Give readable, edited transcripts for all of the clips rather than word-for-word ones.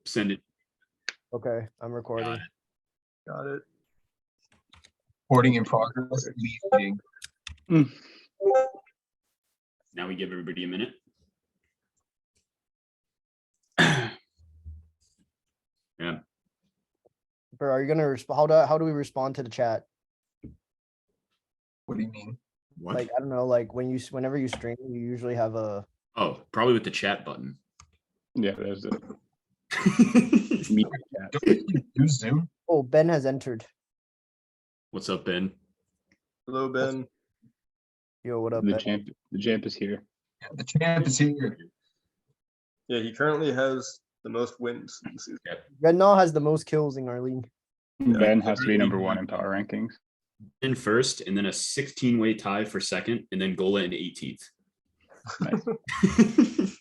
Send it. Okay, I'm recording. Got it. Got it. Recording in progress. Meeting. Now we give everybody a minute. Yeah. Bro, are you gonna respond? How do we respond to the chat? What do you mean? What? Like, I don't know, like whenever you stream, you usually have a. Oh, probably with the chat button. Yeah, there's a What's meet chat. Do Zoom? Oh, Ben has entered. up, Ben? Hello, Ben. Yo, what up, The Ben? champ is here. Yeah, the champ is here. Yeah, he currently has the most wins in the season. Ben now has the most kills in our league. Ben has to be number one in power rankings. In first, and then a 16-way tie for second, and then Gola in 18th. Nice.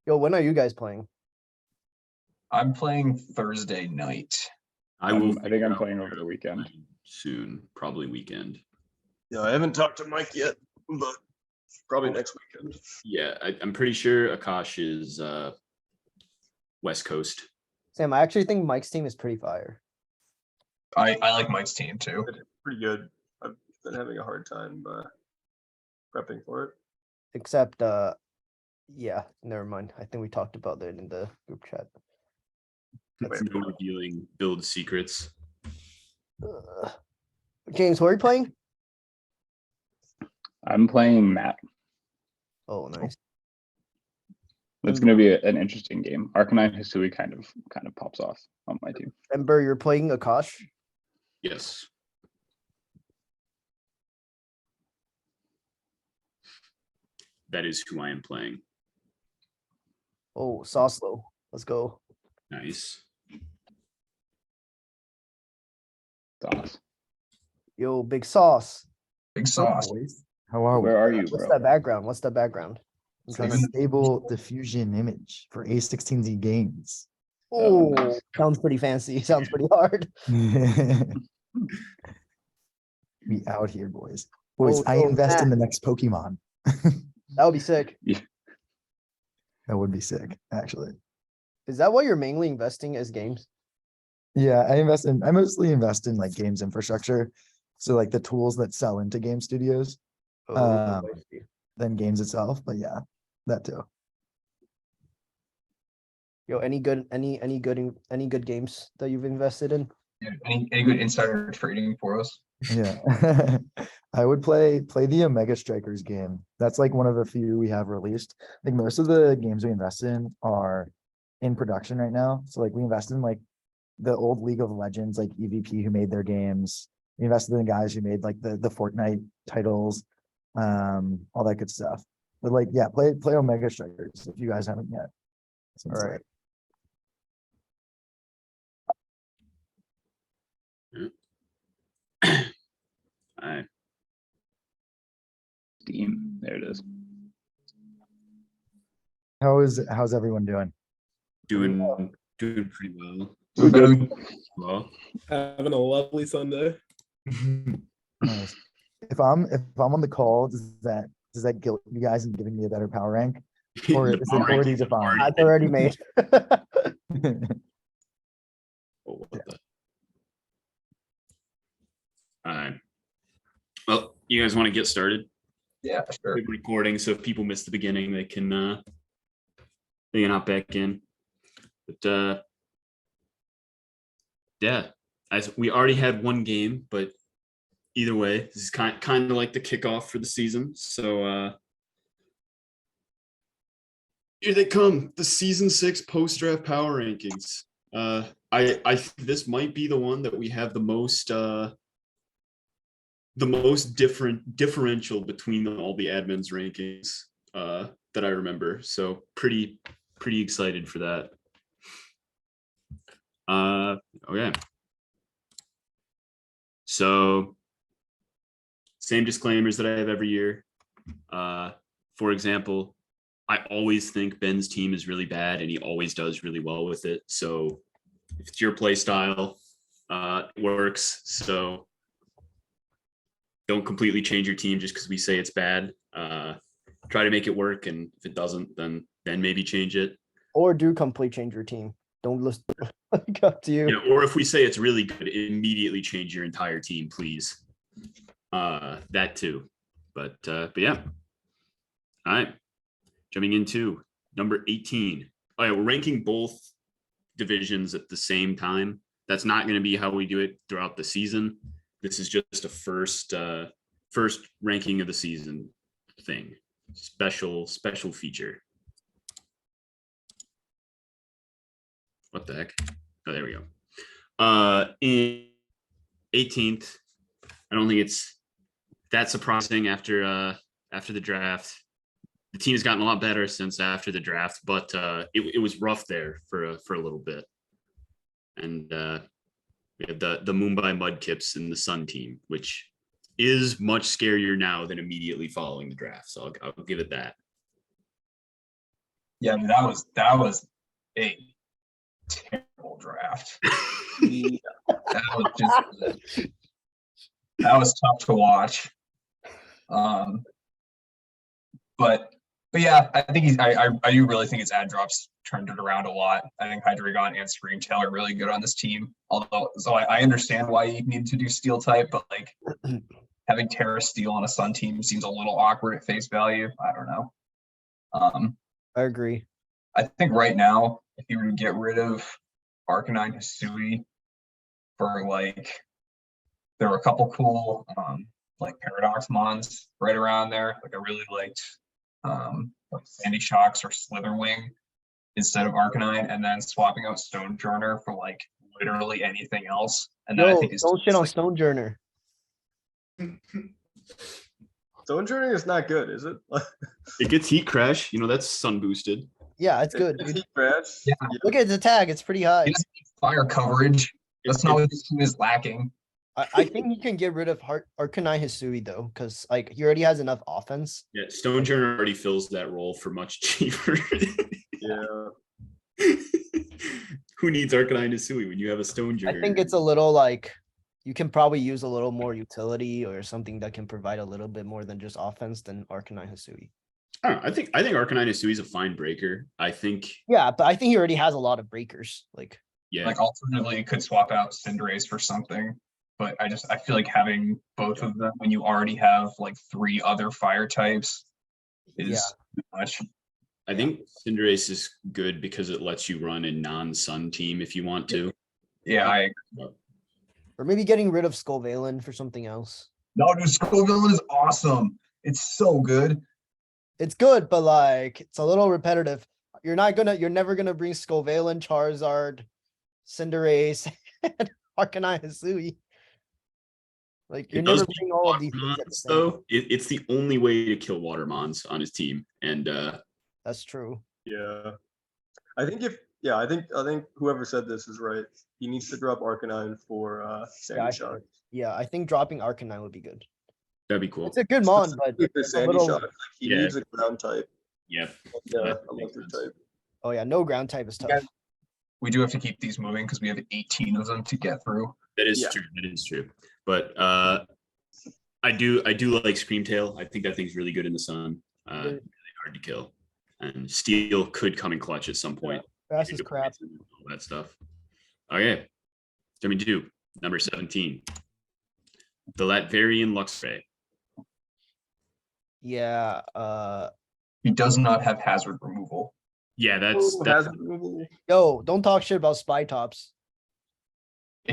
Yo, when are you guys playing? I'm playing Thursday night. I will. I think I'm playing over the weekend. Soon, probably weekend. Yeah, I haven't talked to Mike yet, but probably next weekend. Yeah, I'm pretty sure Akash is West Coast. Sam, I actually think Mike's team is pretty fire. I like Mike's team too. Pretty good. I've been having a hard time prepping for it. Except, yeah, never mind. I think we talked about that in the group chat. That's no revealing build secrets. James, who are you playing? I'm playing Matt. Oh, nice. It's going to be an interesting game. Arcanine Hisui kind of pops off on my team. Ember, you're playing Akash? Yes. That is who I am playing. Oh, Soslo. Let's go. Nice. Sauce. Yo, Big Sauce. Big sauce. Boys. How are we? Where are you, What's bro? that background? What's that background? I'm It's trying a to- stable diffusion image for A16Z games. Oh, Oh, nice. sounds pretty fancy. Sounds pretty hard. Be out here, boys. Boys, Oh, I so invest in Matt- the next Pokemon. That would be sick. That would be sick, actually. Is that why you're mainly investing as games? Yeah, I mostly invest in like games infrastructure. So like the tools that sell into game studios, Oh, Um, I see. than games itself. But yeah, that too. Yo, any good games that you've invested in? Yeah, any good insider trading for us? Yeah. I would play the Omega Strikers game. That's like one of the few we have released. Like most of the games we invest in are in production right now. So like we invest in like the old League of Legends, like EVP who made their games. We invested in the guys who made like the Fortnite titles, all that good stuff. But like, yeah, play Omega Strikers if you guys haven't yet. All right. I Steam. There it is. How's everyone doing? doing pretty well. Well, Having a lovely Sunday. Nice. If I'm on the call, does that guilt you guys in giving me a better power rank? Or the is it power already rankings have defined? That's already made. Oh, what the? Well, you guys want to get started? Yeah, sure. Quick recording, so if people miss the beginning, they can hop back in. But yeah, as we already had one game, but either way, this is kind of like the kickoff for the season. So here they come, the season 6 post-draft power rankings. I think this might be the one that we have the most differential between all the admins rankings that I remember. So pretty excited for that. Okay. So same disclaimers that I have every year. For example, I always think Ben's team is really bad and he always does really well with it. So if it's your play style, it works. So don't completely change your team just because we say it's bad. Try to make it work, and if it doesn't, then maybe change it. Or do complete change your team. Don't listen. Like, up to you. Yeah, or if we say it's really good, immediately change your entire team, please. That too. But yeah. All right. Jumping into number 18. All right, we're ranking both divisions at the same time. That's not going to be how we do it throughout the season. This is just a first ranking of the season thing. Special feature. What the heck? Oh, there we go. In 18th, I don't think it's that surprising after the draft. The team has gotten a lot better since after the draft, but it was rough there for a little bit. And we have the Mumbai Mudkips and the Sun team, which is much scarier now than immediately following the draft. So I'll give it that. Yeah, I mean, that was a terrible draft. That was tough to watch. But yeah, I think I do really think his ad drops turned it around a lot. I think Hydreigon and Screamtail are really good on this team. Although, so I understand why you need to do Steel type, but like having Terra Steel on a Sun team seems a little awkward at face value. I don't know. I agree. I think right now, if you were to get rid of Arcanine Hisui for like, there were a couple cool like Paradox Mons right around there. Like I really liked like Sandy Shocks or Slitherwing instead of Arcanine, and then swapping out Stonejourner for like literally anything else. And then I No, think it's don't shit on like, Stonejourner. Stonejourner is not good, is it? It gets Heat Crash. That's sun boosted. Yeah, it's good. It's dude. Heat Crash. Yeah. Look at the tag; it's pretty high. he doesn't need fire coverage. That's not what this team is lacking. I think he can get rid of Arcanine Hisui though, because like he already has enough offense. Yeah, Stonejourner already fills that role for much cheaper. Yeah. Who needs Arcanine Hisui when you have a Stonejourner? I think it's a little like you can probably use a little more utility or something that can provide a little bit more than just offense than Arcanine Hisui. I don't know. I think Arcanine Hisui is a fine breaker. I think Yeah, but I think he already has a lot of breakers. Like yeah. Like alternatively, you could swap out Cinderace for something. But I feel like having both of them when you already have like 3 other fire types is too much. I think Cinderace is good because it lets you run a non-sun team if you want to. Yeah, I agree. or maybe getting rid of Scovalin for something else. No, dude, Scoville is awesome. It's so good. It's good, but like it's a little repetitive. You're never gonna bring Scovalin, Charizard, Cinderace, and Arcanine Hisui. Like you're It does never beat bring all of Water these things at the Mons, same. though. It's the only way to kill Water Mons on his team. And That's true. Yeah. I think whoever said this is right. He needs to drop Arcanine for Sandy Shock. Yeah, I think dropping Arcanine would be good. that'd be cool. It's a good mon, but Specifically for it's a Sandy little. Shock, like, he Yeah. needs a ground type. Yeah. Yeah, That a makes electric sense. type. Oh yeah, no ground type is tough. guys- We do have to keep these moving because we have 18 of them to get through. That is Yeah. true. That is true. But I do like Screamtail. I think that thing's really good in the sun. Really hard to kill. And Steel could come in clutch at some point. Fast as crap. All that stuff. Okay. Jumping to number 17. The Latverian Luxray. Yeah. He does not have hazard removal. Yeah, that's Oh, that. hazard removal. Yo, don't talk shit about Spy Tops.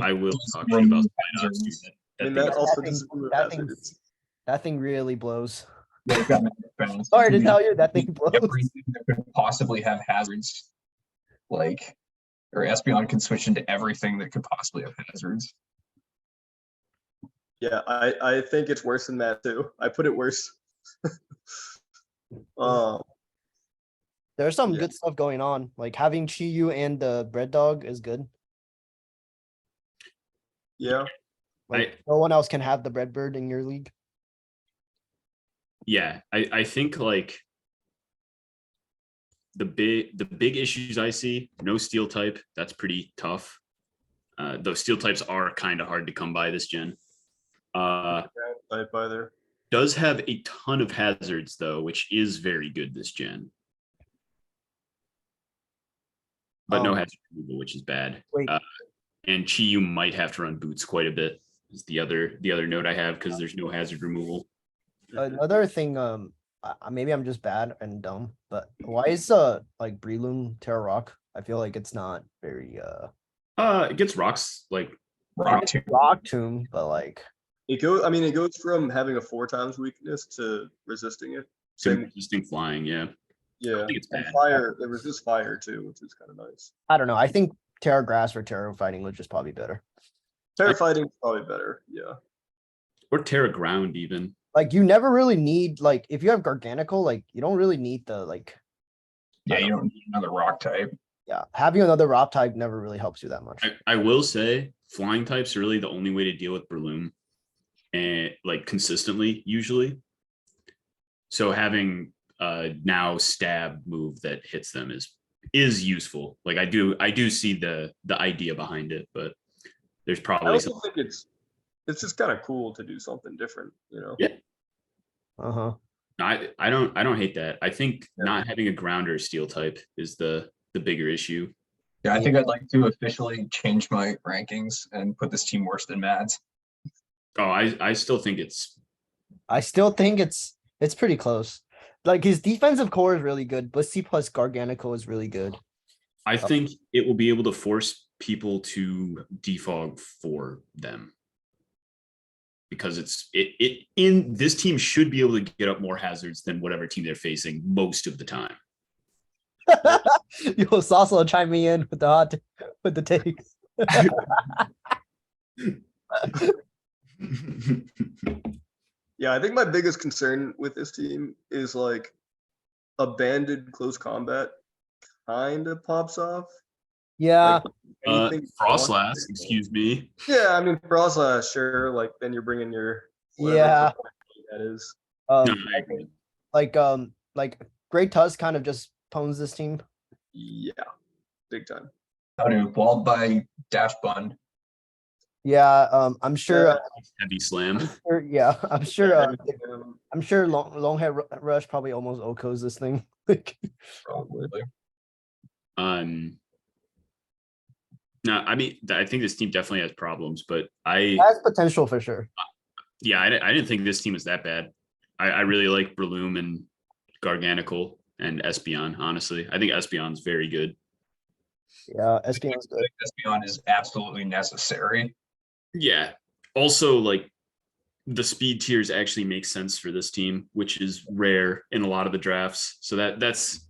I will does talk shit about remove Spinox, hazards. dude. I mean, That that thing- also thing- doesn't remove that thing- hazards. That thing really blows. Yeah, it's got magic bounce. Sorry to tell you, that thing blows. Everything that could possibly have hazards, like, or Espeon can switch into everything that could possibly have hazards. Yeah, I think it's worse than that too. I put it worse. There's some Yeah. good stuff going on. Like having Chiyu and the Bread Dog is good. Yeah. Like no one else can have the Bread Bird in your league. Yeah, I think like the big issues I see, no steel type, that's pretty tough. Those steel types are kind of hard to come by this gen. Type either. Does have a ton of hazards though, which is very good this gen. but no Um, hazard removal, which is bad. Wait. And Chi, you might have to run boots quite a bit. Is the other note I have because there's no hazard removal. Another thing, maybe I'm just bad and dumb, but why is like Breloom Terra Rock? I feel like it's not very It gets rocks like Rock Tomb. Rock Tomb, but like It goes. I mean, it goes from having a 4 times weakness to resisting it. Same. resisting flying. Yeah, I Yeah. don't think it's And bad. fire. It resists fire too, which is kind of nice. I don't know. I think Terra Grass or Terra Fighting was just probably better. Terra fighting is probably better. Yeah. Or Terra ground even. Like you never really need like if you have Garganical, like you don't really need the like Yeah, you don't need another rock type. yeah, having another rock type never really helps you that much. I will say flying types are really the only way to deal with Breloom, and like consistently usually. So having now stab move that hits them is useful. Like I do see the idea behind it, but there's I probably also some, think it's just kind of cool to do something different. You know. Yeah. Uh-huh. I don't hate that. I think Yeah. not having a ground or steel type is the bigger issue. Yeah, I think I'd like to officially change my rankings and put this team worse than Matt's. Oh, I still think it's I still think it's pretty close. Like his defensive core is really good. Blissey plus Garganical is really good. I think it will be able to force people to defog for them. Because it in this team should be able to get up more hazards than whatever team they're facing most of the time. Yo, Sasso chime me in with the takes. Yeah, I think my biggest concern with this team is like abandoned close combat kind of pops off. Yeah, Anything Frostlass, excuse me. Yeah, I mean Frostlass, sure. Like then you're bringing your whatever yeah. that is. No, Um, I agree. like Great Tusk kind of just pwns this team. Yeah, big time. How to walled by Dash Bun. Yeah, I'm sure. Yeah. Heavy slam. Yeah, I'm sure. Um, I'm sure long head rush probably almost OKOs this thing. Like, Probably. No, I mean I think this team definitely has problems, but I has potential for sure. yeah, I didn't think this team was that bad. I really like Breloom and Garganical and Espeon, honestly. I think Espeon's very good. Yeah, Espion's good. Espeon is absolutely necessary. Yeah. Also, like the speed tiers actually make sense for this team, which is rare in a lot of the drafts. So that's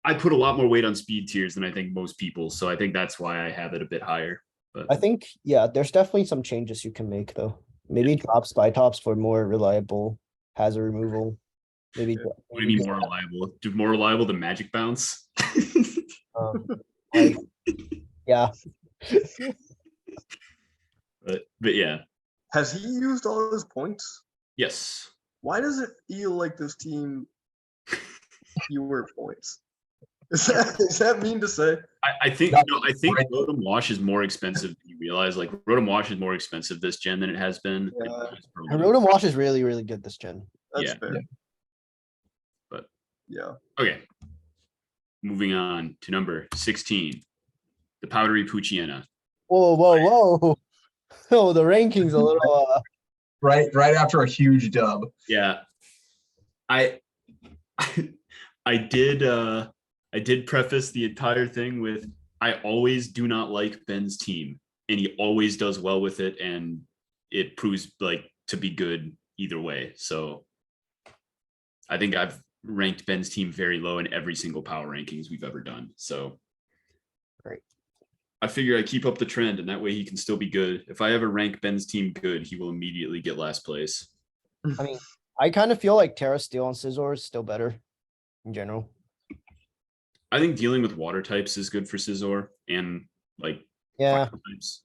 I put a lot more weight on speed tiers than I think most people. So I think that's why I have it a bit higher. But I think yeah, there's definitely some changes you can make though. Maybe drop spy tops for more reliable hazard removal. Maybe. Yeah. what do you mean more reliable? Do more reliable than Magic Bounce? Like, yeah. But yeah. Has he used all his points? Yes. Why does it feel like this team fewer points? Is that mean to say? I think That's no, I think right. Rotom Wash is more expensive than you realize. Like Rotom Wash is more expensive this gen than it has been. Yeah. And Rotom Wash is really, really good this gen. That's Yeah. fair. Yeah. But Yeah. okay. Moving on to number 16. The powdery Poochyena. Whoa, whoa. Oh, the rankings a little Right after a huge dub. Yeah. I did preface the entire thing with I always do not like Ben's team, and he always does well with it, and it proves like to be good either way. So I think I've ranked Ben's team very low in every single power rankings we've ever done. So Great. I figure I keep up the trend, and that way he can still be good. If I ever rank Ben's team good, he will immediately get last place. I mean, I kind of feel like Terra Steel and Scizor is still better in general. I think dealing with water types is good for Scizor and like Yeah, fire types.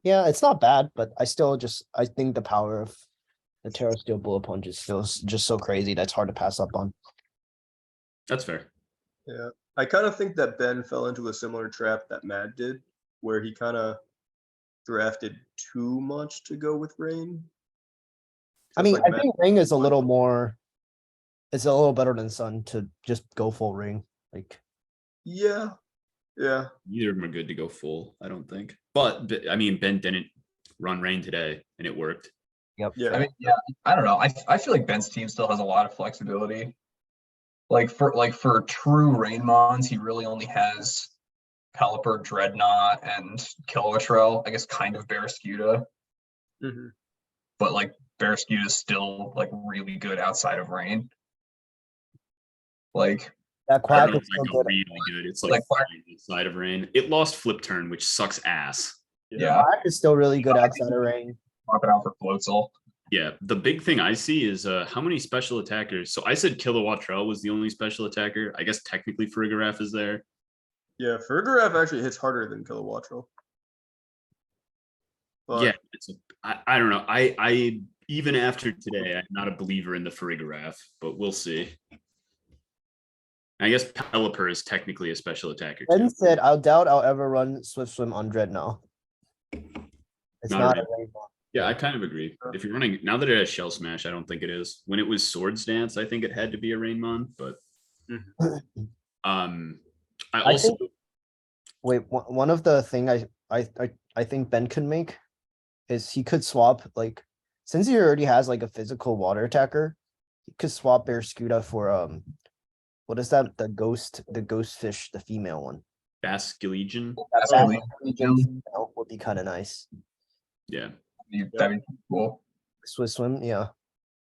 yeah, it's not bad, but I think the power of the Terra Steel Bullet Punch is still just so crazy that's hard to pass up on. That's fair. Yeah. I kind of think that Ben fell into a similar trap that Matt did, where he kind of drafted too much to go with Rain. I Just mean, like I Matt- think Ring is a little more. It's a little better than Sun to just go full Ring. Like, Yeah, Yeah. Neither of them are good to go full, I don't think. But I mean, Ben didn't run rain today, and it worked. Yep. Yeah. I mean, yeah, I don't know. I feel like Ben's team still has a lot of flexibility. Like for true rain mons, he really only has Pelipper, Dreadnought, and Kilowattrell. I guess kind of Barraskewda, hmm but like Barraskewda is still like really good outside of rain. Like That I don't quack know, is it's still like good. really good. It's Like like Quack- fine inside of rain. It lost flip turn, which sucks ass. yeah, Quack is still really good outside of rain. swap it out for Floatzel. Yeah, the big thing I see is how many special attackers. So I said Kilowattrell was the only special attacker. I guess technically Frigoraph is there. Yeah, Fergaraf actually hits harder than Kilowattrell. But Yeah, I don't know. I even after today, I'm not a believer in the Frigoraph, but we'll see. I guess Pelipper is technically a special attacker too. Ben said, I doubt I'll ever run Swift Swim on Dreadnought. It's Not not a really. rain mod. Yeah, I kind of agree. If you're running now that it has Shell Smash, I don't think it is. When it was Swords Dance, I think it had to be a Rainmon, but I I also Wait, one of the thing I think Ben could make is he could swap, like, since he already has like a physical water attacker, he could swap Barraskewda for what is that? The ghost fish, the female one. Basculegion. That's That really Legion female would be kind of nice. Yeah. that'd be cool. Swiss swim, yeah.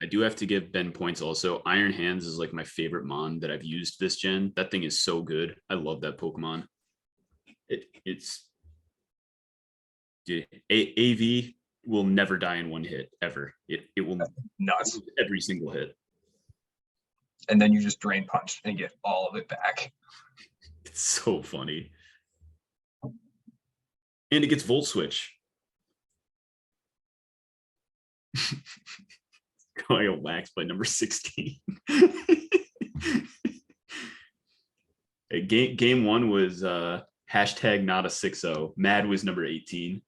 I do have to give Ben points also. Iron Hands is like my favorite mon that I've used this gen. That thing is so good. I love that Pokemon. It's dude, AV will never die in one hit ever. It will Nuts. every single hit. And then you just drain punch and get all of it back. It's so funny. And it gets Volt Switch. Going a wax by number 16. Game one was hashtag not a 6-0. Mad was number 18.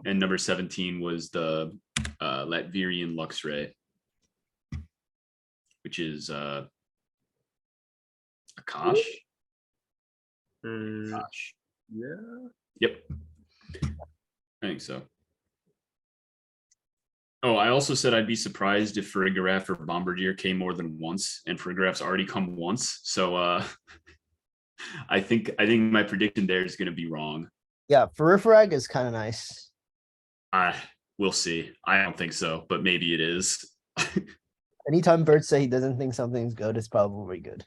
And number 17 was the Latverian Luxray, which is a Kosh. mm, Kosh. yeah. Yep. I think so. Oh, I also said I'd be surprised if Farigiraf or Bombardier came more than once, and Farigiraf's already come once. So I think my prediction there is going to be wrong. Yeah, Farifrag is kind of nice. We'll see. I don't think so, but maybe it is. Anytime Bert say he doesn't think something's good, it's probably good.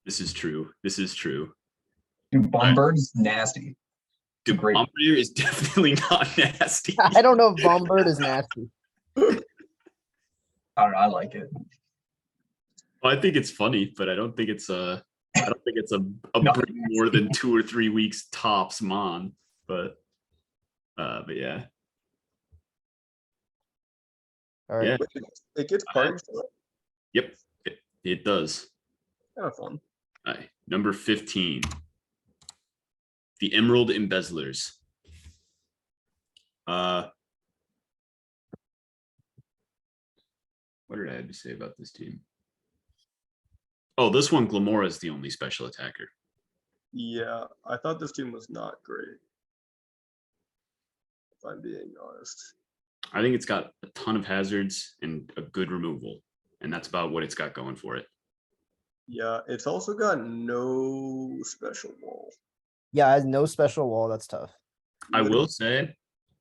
This is true. This is true. Dude, Bombird is nasty. Dude, Great. Bombardier is definitely not nasty. I don't know if Bombird is nasty. I don't know. I like it. Well, I think it's funny, but I don't think it's a No. bring more than 2 or 3 weeks tops mon. But yeah. All right. Yeah. It gets party stuff. Yep. It does. Kind of fun. All right, number 15. The Emerald Embezzlers. What did I have to say about this team? Oh, this one, Glamora is the only special attacker. Yeah, I thought this team was not great. If I'm being honest. I think it's got a ton of hazards and a good removal, and that's about what it's got going for it. Yeah, it's also got no special wall. Yeah, it has no special wall. That's tough. I will say,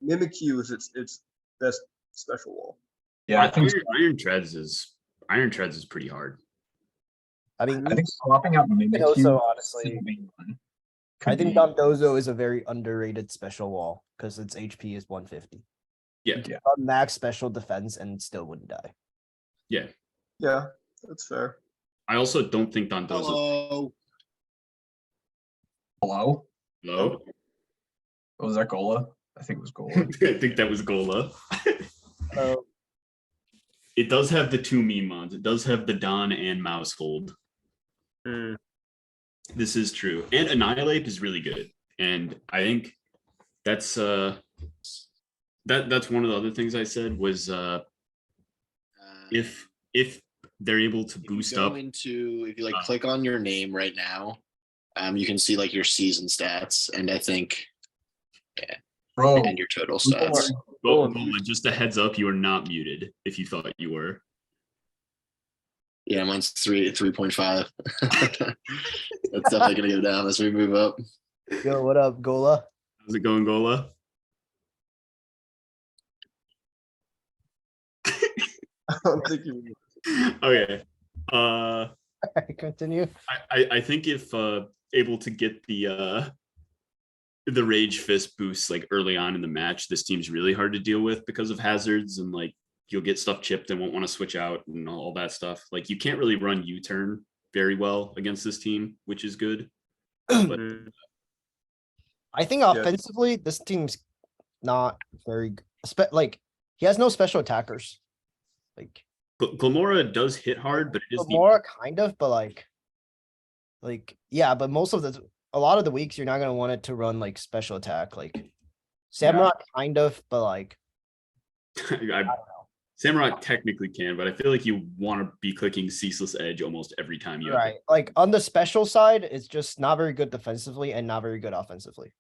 Mimikyu is its best special wall. Yeah, I think Iron Treads is pretty hard. I mean, swapping out Mimikyu. also honestly, could I think be- Dondozo is a very underrated special wall because its HP is 150. Yeah. Yeah. Max special defense and still wouldn't die. Yeah. Yeah, that's fair. I also don't think Dondozo. Hello. Hello? Hello? What was that Gola? I think it was Gola. I think that was Gola. So It does have the 2 meme mods. It does have the Don and Mousehold. Hmm. This is true. And Annihilate is really good. And I think that's that's one of the other things I said was if they're able to If you boost go up. into, if you like Uh, click on your name right now You can see like your season stats, and I think Bro, and your total people are- stats. Well, just a heads up, you are not muted if you thought you were. Yeah, mine's 3.5. That's definitely gonna go down as we move up. Yo, what up, Gola? How's it going, Gola? I don't think you. Okay. Continue. I think if able to get the rage fist boost like early on in the match, this team's really hard to deal with because of hazards and like you'll get stuff chipped and won't want to switch out and all that stuff. Like you can't really run U-turn very well against this team, which is good. But I think offensively, this team's not very like he has no special attackers. Like Glamora does hit hard, but it is more kind of, but like yeah, but most of a lot of the weeks you're not gonna want it to run like special attack. Like Samurai kind of, but like Samurai technically can, but I feel like you want to be clicking Ceaseless Edge almost every time you right. Like on the special side, it's just not very good defensively and not very good offensively.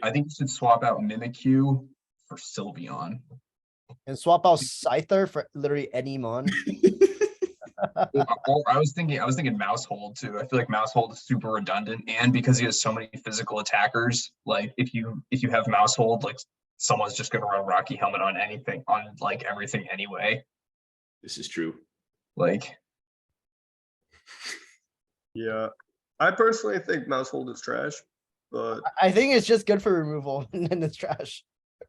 I think you should swap out Mimikyu for Sylveon. And swap out Scyther for literally any mon. I was thinking Mouse Hold too. I feel like Mouse Hold is super redundant, and because he has so many physical attackers, like if you have Mouse Hold, like someone's just gonna run Rocky Helmet on anything, on like everything anyway. This is true. Like, Yeah, I personally think mouse hold is trash, but I think it's just good for removal and it's trash.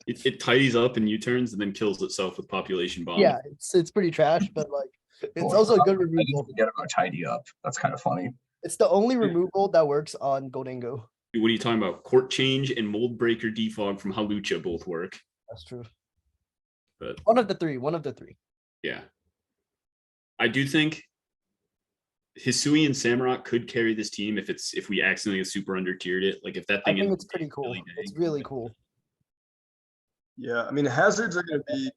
It tidies up in U-turns and then kills itself with population bomb. Yeah, it's pretty trash, but like it's boy, also a good I didn't removal. forget about Tidy Up. That's kind of funny. It's the only removal that works on Goldango. What are you talking about? Court Change and Mold Breaker Defog from Halucha both work. That's true. But One of the three. yeah. I do think Hisui and Samurott could carry this team if we accidentally super under tiered it. Like if that I thing think is it's pretty cool. really It's dang. really cool. yeah, I mean hazards are going to be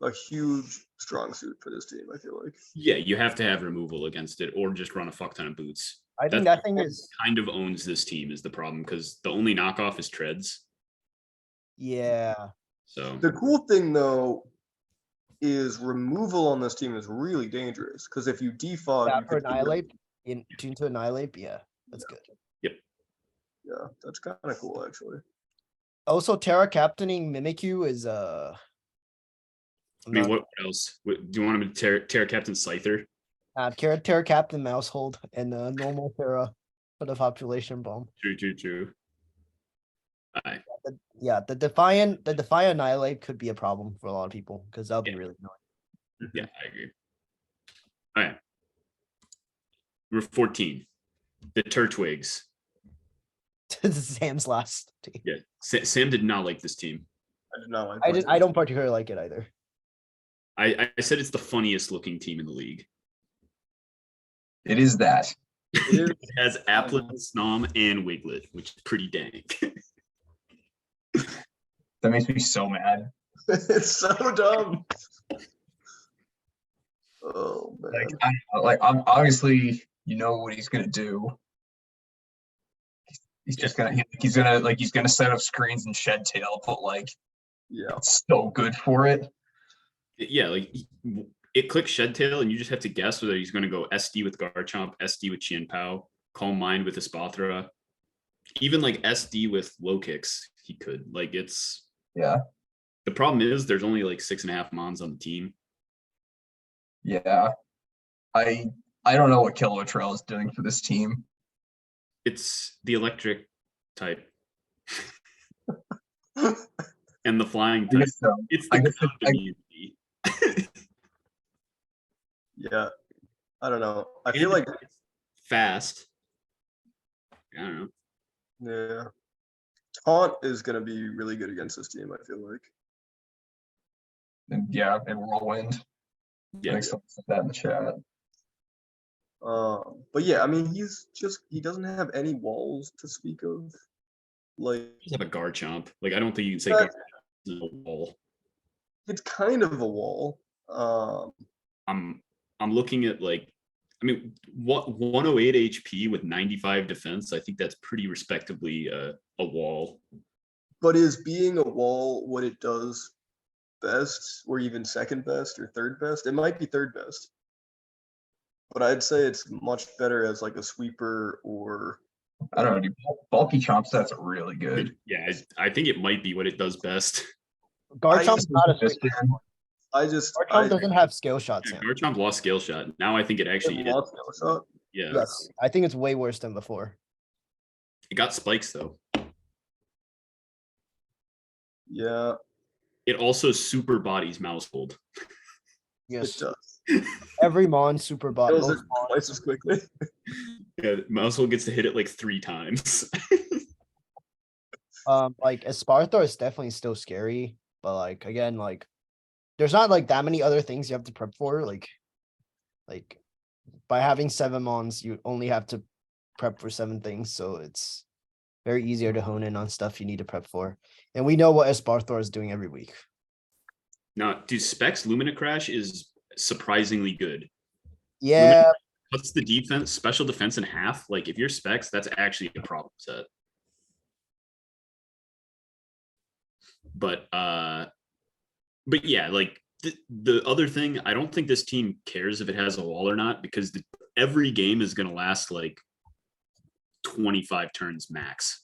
a huge strong suit for this team. I feel like. Yeah, you have to have removal against it or just run a fuck ton of boots. I think That's that thing is kind of owns this team is the problem because the only knockoff is treads. yeah. So The cool thing though is removal on this team is really dangerous because if you defog, That you for could annihilate in tune to annihilate, yeah, that's good. Yeah, that's kind of cool actually. Also, Terra captaining Mimikyu is I mean, what else? Do you want him to Terra Captain Scyther? Terra captain mouse hold and normal Terra for the population bomb. True. Alright. Yeah, the defiant annihilate could be a problem for a lot of people because that'll be really annoying. Yeah, I agree. All right. Number 14, the Turtwigs. This is Sam's last team. Yeah, Sam did not like this team. I did not like. I don't particularly like it either. I said it's the funniest looking team in the league. It is that. It has Applet, Snom, and Wiglet, which is pretty dang. That makes me so mad. It's so dumb. Oh man. I'm obviously, you know what he's gonna do. He's just gonna set up screens and shed tail, but like Yeah. it's so good for it. Yeah, like it clicks Shed Tail, and you just have to guess whether he's going to go SD with Garchomp, SD with Chien Pao, Calm Mind with Espathra, even like SD with low kicks. He could like it's. Yeah. The problem is there's only like 6.5 mons on the team. Yeah. I don't know what Kilo Trail is doing for this team. It's the electric type. And the flying I type. guess so. It's I the guess ground I- immunity. Yeah. I don't know. I And feel like it's fast. I don't know. yeah. Taunt is gonna be really good against this team, I feel like. And yeah, and Whirlwind. Yeah. Thanks for that in the chat. But yeah, I mean he doesn't have any walls to speak of. Like Just have a Garchomp. Like I don't think you can say Uh, Garchomp is a wall. it's kind of a wall. I'm looking at like I mean, what 108 HP with 95 defense, I think that's pretty respectably a wall. But is being a wall what it does best, or even second best, or third best? It might be third best. But I'd say it's much better as like a sweeper or I don't know, dude, bulky chomp sets are really good. Yeah, I think it might be what it does best. Garchomp's not a This sweet. turn, Garchomp doesn't have skill shots. Sam. Garchomp lost skill shot. Now I think it actually is. lost skill shot. Yeah, Yes, I think it's way worse than before. it got spikes though. Yeah, It also super bodies Mousehold. it Yes, does. every mon super bot. Kills it most mon- twice as quickly. Yeah, Mousehold gets to hit it like 3 times. Like Esparthor is definitely still scary, but like again, like there's not like that many other things you have to prep for. Like by having 7 mons, you only have to prep for 7 things, so it's very easier to hone in on stuff you need to prep for. And we know what Esparthor is doing every week. Now, dude, Specs Lumina Crash is surprisingly good. Yeah, What's the defense, special defense in half? Like if you're Specs, that's actually a problem set. But yeah, like the other thing, I don't think this team cares if it has a wall or not, because every game is going to last like 25 turns max.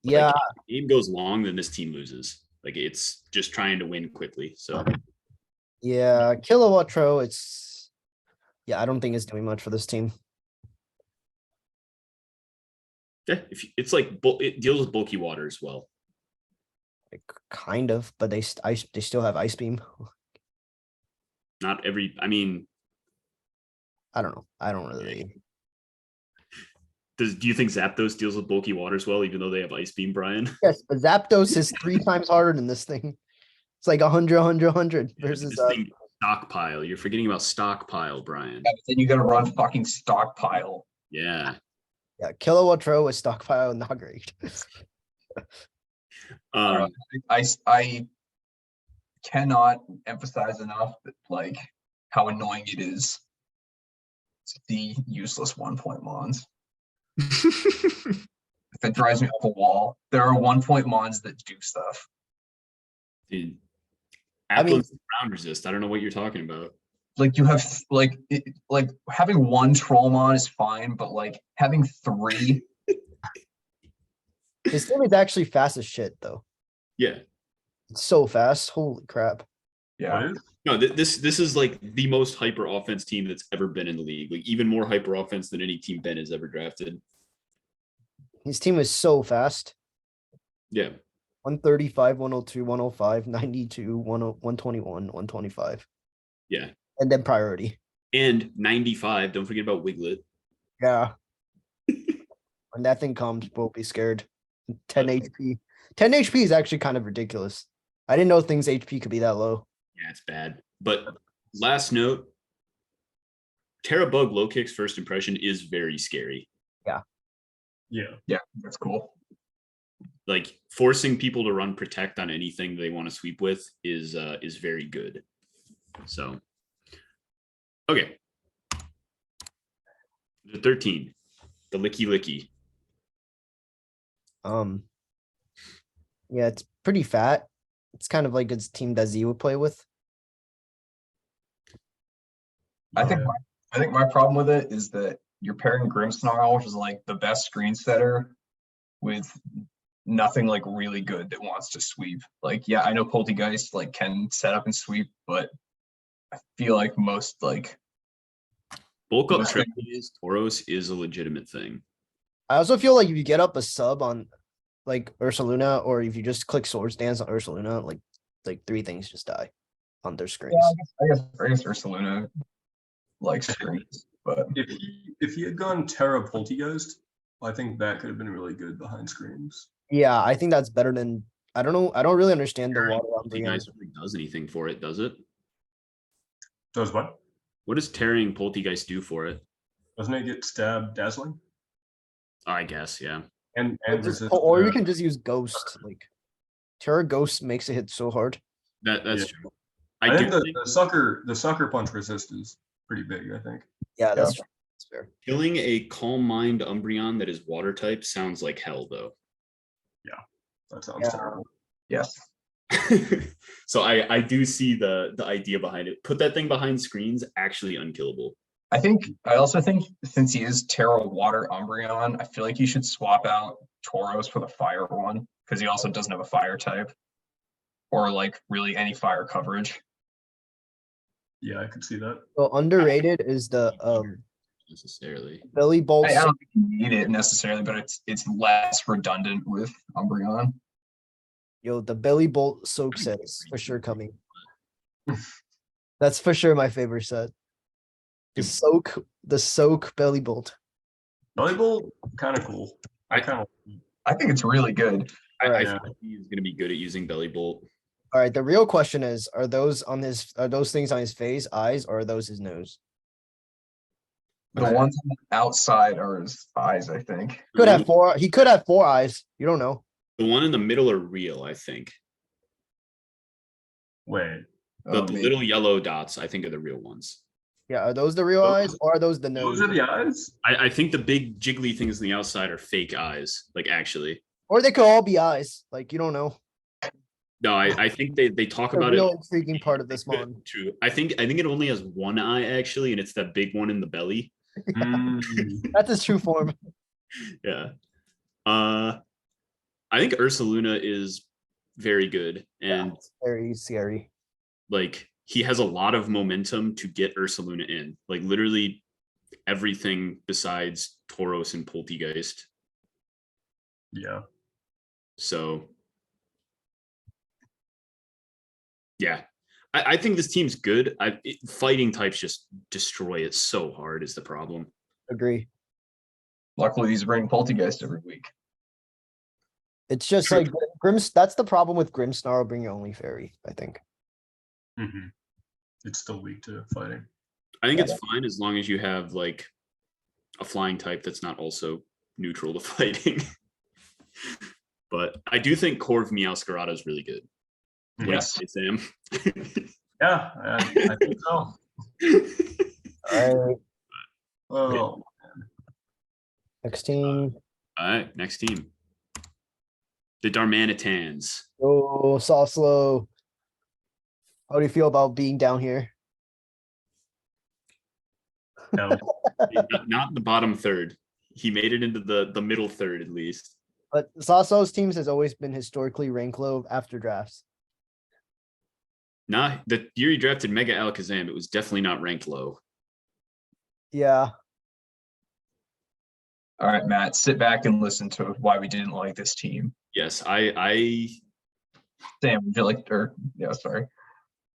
yeah. Like, if the game goes long, then this team loses. Like it's just trying to win quickly. So Yeah, Kilowatro, I don't think it's doing much for this team. yeah, it's like it deals with bulky water as well. Like, kind of, but they still have Ice Beam. Not every. I mean, I don't know. I don't really. do you think Zapdos deals with bulky water as well, even though they have Ice Beam, Brian? Yes, but Zapdos is 3 times harder than this thing. It's like 100 versus This thing, stockpile. You're forgetting about stockpile, Brian. yeah, but then you gotta run fucking stockpile. Yeah. yeah, Kilowatro with stockpile, not great. I cannot emphasize enough that like how annoying it is to see useless 1-point mons. That drives me up a wall. There are 1-point mons that do stuff. Dude, I mean- Applin's ground resist. I don't know what you're talking about. Like you have like having 1 Trollmon is fine, but like having 3, His team is actually fast as shit, though. Yeah. It's so fast. Holy crap. yeah. No, this is like the most hyper offense team that's ever been in the league. Like even more hyper offense than any team Ben has ever drafted. His team is so fast. Yeah. 135, 102, 105, 92, 121, 125. Yeah. And then priority. And 95. Don't forget about Wiglet. Yeah. When that thing comes, we'll be scared. 10 HP. 10 HP is actually kind of ridiculous. I didn't know things HP could be that low. Yeah, it's bad. But last note, Terrabug low kick's first impression is very scary. Yeah, that's cool. Like forcing people to run protect on anything they want to sweep with is very good. So okay. The 13, the Licky Licky. Yeah, it's pretty fat. It's kind of like his team that Z would play with. I think my problem with it is that you're pairing Grimmsnarl, which is like the best screen setter, with nothing like really good that wants to sweep. Like, yeah, I know Poltegeist like can set up and sweep, but I feel like most like Bulk up Most Trembles, Tauros is a legitimate thing. I also feel like if you get up a sub on like Ursaluna, or if you just click Swords Dance on Ursaluna, like 3 things just die on their screens. I guess Ursaluna likes screens, but If he had gone Terra Poltegeist, I think that could have been really good behind screens. Yeah, I think that's better than I don't know. I don't really understand the water You Umbreon. guys really does anything for it, does it? Does what? What does tearing Poltegeist do for it? Doesn't it get stabbed dazzling? I guess, yeah. And resist, Or you can just use Ghost. Like Terra Ghost makes it hit so hard. That's Yeah. true. I I think do the sucker punch resist is pretty big, I think. Yeah, that's fair. Killing a Calm Mind Umbreon that is water type sounds like hell, though. That sounds Yeah. terrible. Yes. So I do see the idea behind it. Put that thing behind screens, actually unkillable. I also think since he is Terra Water Umbreon, I feel like you should swap out Tauros for the fire one, because he also doesn't have a fire type. Or like really any fire coverage. Yeah, I could see that. Well, underrated is the Necessarily. Billy Bolt. I don't think you need it necessarily, but it's less redundant with Umbreon. Yo, the Billy Bolt soak set is for sure coming. That's for sure my favorite set. The soak Belly Bolt. Belly Bolt, kind of cool. I kind of. I think it's really good. I Alright. think he's gonna be good at using Belly Bolt. All right, the real question is: are those things on his face, eyes, or are those his nose? The ones on the outside are his eyes, I think. Could have four. He could have four eyes. You don't know. The one in the middle are real, I think. Wait. The maybe. little yellow dots, I think, are the real ones. Yeah, are those the real eyes or are those the nose? Those are the eyes? I think the big jiggly things on the outside are fake eyes, like actually. Or they could all be eyes. Like you don't know. No, I think they talk The about real it. intriguing part of this mon. True. I think it only has one eye actually, and it's that big one in the belly. Mm, That's his true form. Yeah. I think Ursaluna is very good, and Very scary. like he has a lot of momentum to get Ursaluna in. Like literally everything besides Tauros and Poltegeist. yeah. So yeah. I think this team's good. Fighting types just destroy it so hard is the problem. Agree. Luckily, he's bringing Poltegeist every week. It's just True. like Grimm's. That's the problem with Grimmsnarl bringing only fairy. I think. hmm It's still weak to fighting. I think it's fine as long as you have like a flying type that's not also neutral to fighting. But I do think Corv Meowscarada is really good. What do you Yes. say, Sam? Yeah, I think so. All right. Oh, Next team. All right, next team. The Darmanitans. Oh, soft slow. How do you feel about being down here? no. Not the bottom third. He made it into the middle third at least. But Sasso's teams has always been historically rank low after drafts. Nah, the year he drafted Mega Alakazam, it was definitely not ranked low. Yeah. All right, Matt, sit back and listen to why we didn't like this team. Yes, I Sam, would you like, or yeah, sorry.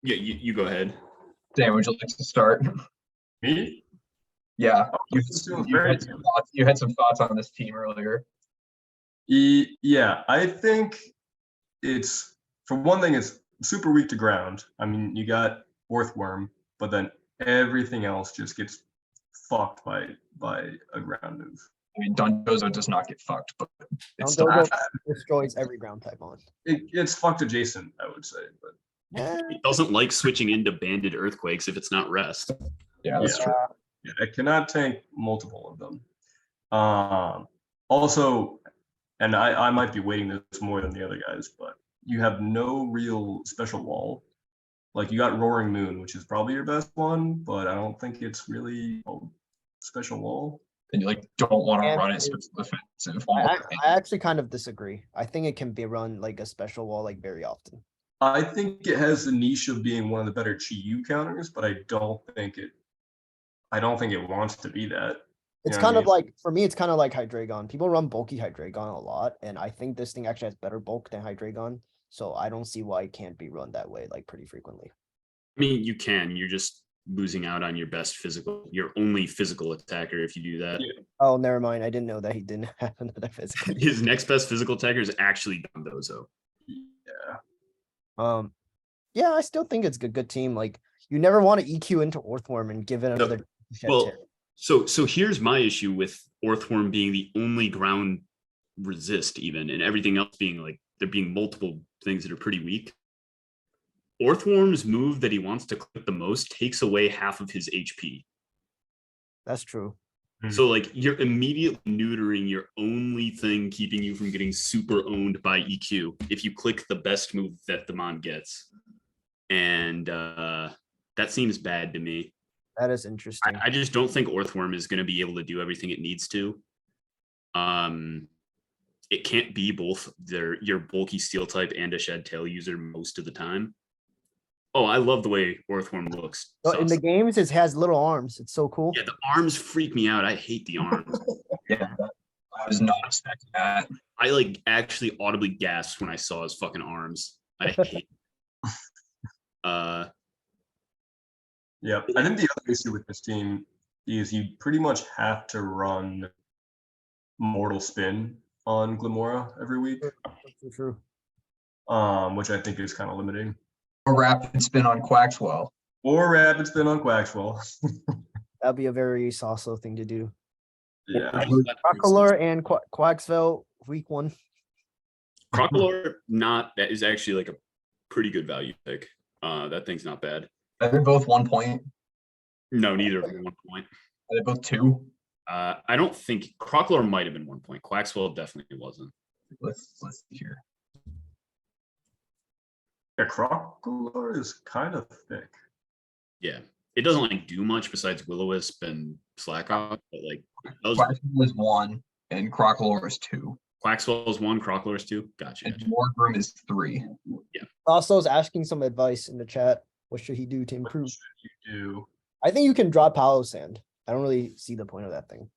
yeah, you go ahead. Sam, would you like to start? Me? Yeah, you, this feels you, very had some thoughts, you had some thoughts on this team earlier. Yeah, I think it's, for one thing, it's super weak to ground. I mean, you got Earthworm, but then everything else just gets fucked by a ground move. I mean, Dondozo does not get fucked, but it's still Dondozo destroys every ground type on. It's fucked adjacent, I would say, but It doesn't like switching into banded earthquakes if it's not rest. yeah, that's Yeah. true. yeah, it cannot tank multiple of them. Also, and I might be weighting this more than the other guys, but you have no real special wall. Like you got Roaring Moon, which is probably your best one, but I don't think it's really a special wall. And you like don't want to And run it it's- special defensive. I actually kind of disagree. I think it can be run like a special wall like very often. I think it has the niche of being one of the better Chi-Yu counters, but I don't think it wants to be that. It's Yeah, I kind of mean- like, for me, it's kind of like Hydreigon. People run bulky Hydreigon a lot, and I think this thing actually has better bulk than Hydreigon. So I don't see why it can't be run that way, like pretty frequently. I mean, you can. You're just losing out on your best physical, your only physical attacker if you do that. Yeah. Oh, never mind. I didn't know that he didn't have another physical. His next best physical attacker is actually Dondozo. Yeah. Yeah, I still think it's a good team. Like, you never want to EQ into Earthworm and give it another. Well, so here's my issue with Earthworm being the only ground resist even, and everything else being like there being multiple things that are pretty weak. Orthworm's move that he wants to click the most takes away half of his HP. That's true. So like you're immediately neutering your only thing keeping you from getting super owned by EQ if you click the best move that the mon gets. And that seems bad to me. That is interesting. I just don't think Orthworm is going to be able to do everything it needs to. It can't be both your bulky steel type and a shed tail user most of the time. Oh, I love the way Orthworm looks. But in the games, it has little arms. It's so cool. Yeah, the arms freak me out. I hate the arms. Yeah, I was not expecting that. I like actually audibly gasped when I saw his fucking arms. I hate. Yeah, I think the other issue with this team is you pretty much have to run Mortal Spin on Glamora every week, That's true. which I think is kind of limiting. A rapid spin on Quaxwell. Or Rapid Spin on Quaxwell. That'd be a very Sasso thing to do. Yeah. Crocolore and Quaxville week 1. Crocolore, that is actually like a pretty good value pick. That thing's not bad. Are they both 1 point? No, neither of them are 1 point. Are they both 2? I don't think Crocolore might have been 1 point. Quaxwell definitely wasn't. Let's see here. Yeah, Crocolore is kind of thick. Yeah, it doesn't like do much besides Will-O-Wisp and Slackrock, but like those Quaxwell is 1 and Crocolore is 2. Quaxwell is 1, Crocolore is 2. Gotcha. And Morgrim is 3. Sasso's asking some advice in the chat. What should he do to improve? What should you do? I think you can drop Palo Sand. I don't really see the point of that thing.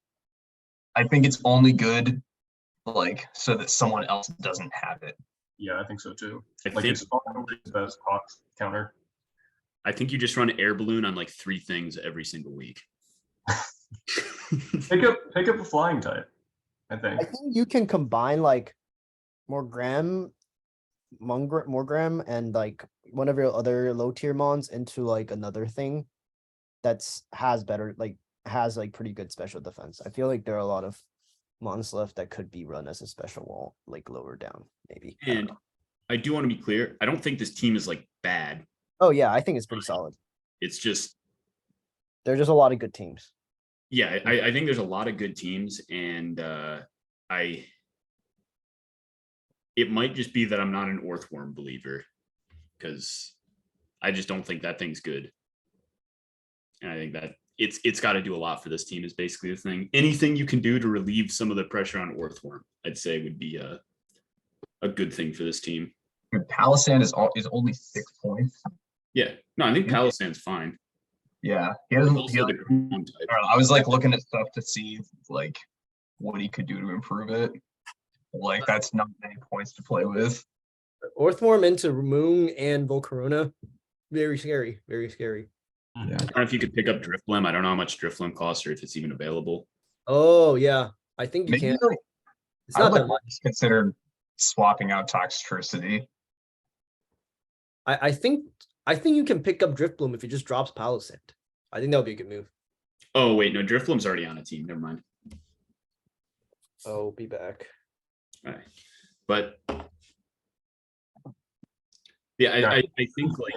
I think it's only good, like, so that someone else doesn't have it. Yeah, I think so too. I Like think it's probably the best Hawks counter. you just run air balloon on like 3 things every single week. Pick up a flying type, I think. I think you can combine like Morgram, and like one of your other low tier mons into like another thing has pretty good special defense. I feel like there are a lot of mons left that could be run as a special wall, like lower down, maybe. And I do want to be clear. I don't think this team is like bad. Oh yeah, I think it's pretty solid. It's just, There's just a lot of good teams. yeah, I think there's a lot of good teams, and it might just be that I'm not an Orthworm believer, because I just don't think that thing's good. And I think that it's got to do a lot for this team is basically the thing. Anything you can do to relieve some of the pressure on Orthworm, I'd say would be a good thing for this team. Palisand is only 6 points. Yeah, no, I think Palisand's fine. Yeah, he doesn't. Also He, the like, Ground I type. don't know, I was like looking at stuff to see like what he could do to improve it. Like that's not many points to play with. Orthworm into Moon and Volcarona. Very scary. Very scary. I don't know if you could pick up Drifblim. I don't know how much Drifblim costs or if it's even available. Oh yeah. I think you Maybe can. like, It's I not would that like consider swapping out Toxtricity. I think you can pick up Driftbloom if it just drops Palisand. I think that would be a good move. Oh, wait, no, Drifblim's already on a team. Never mind. Oh, be back. All right. But yeah, I think like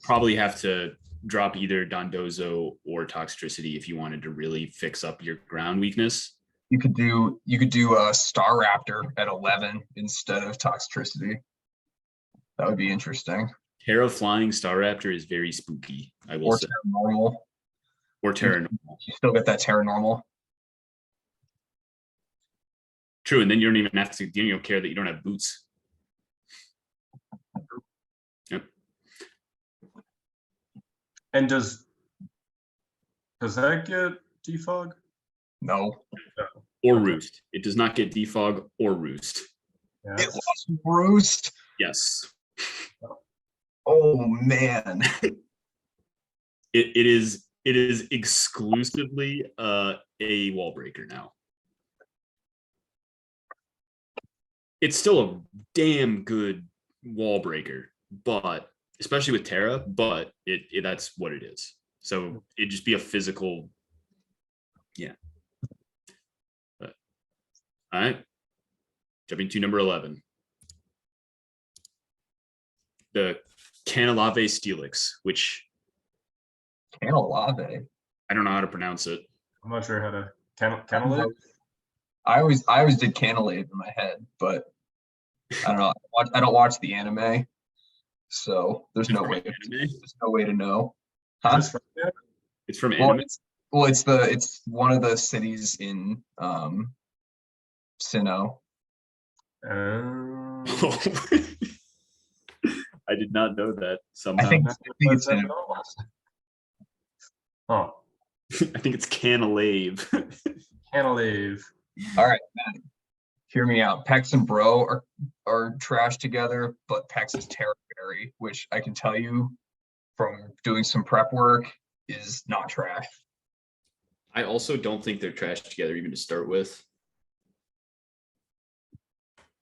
probably have to drop either Dondozo or Toxtricity if you wanted to really fix up your ground weakness. You could do a Star Raptor at 11 instead of Toxtricity. That would be interesting. Terra Flying Star Raptor is very spooky, I will Or say. Terra Normal. Or Terra Normal. You still get that Terra Normal. True, and then you don't even have to, you don't care that you don't have boots. Yep. And does that get defog? No. Or Roost. It does not get defog or Roost. Yeah. It was Roost. Yes. Oh man. It is exclusively a wall breaker now. It's still a damn good wall breaker, but especially with Terra, but it that's what it is. So it'd just be a physical, yeah. But, all right, jumping to number 11. The Canalave Steelix, which Canalave. I don't know how to pronounce it. I'm not sure how to Canalave. I always did Canalave in my head, but I don't know. I don't watch the anime, so there's no way. There's no way to know. Huh? Is this from there? It's from Well, anime. it's one of the cities in Sinnoh. I did not know that I somehow. think That's it's that in at all. Oh, I think it's Canalave. Canalave. all right, man. Hear me out. Pex and Bro are trash together, but Pex is Terra Fairy, which I can tell you from doing some prep work is not trash. I also don't think they're trash together even to start with.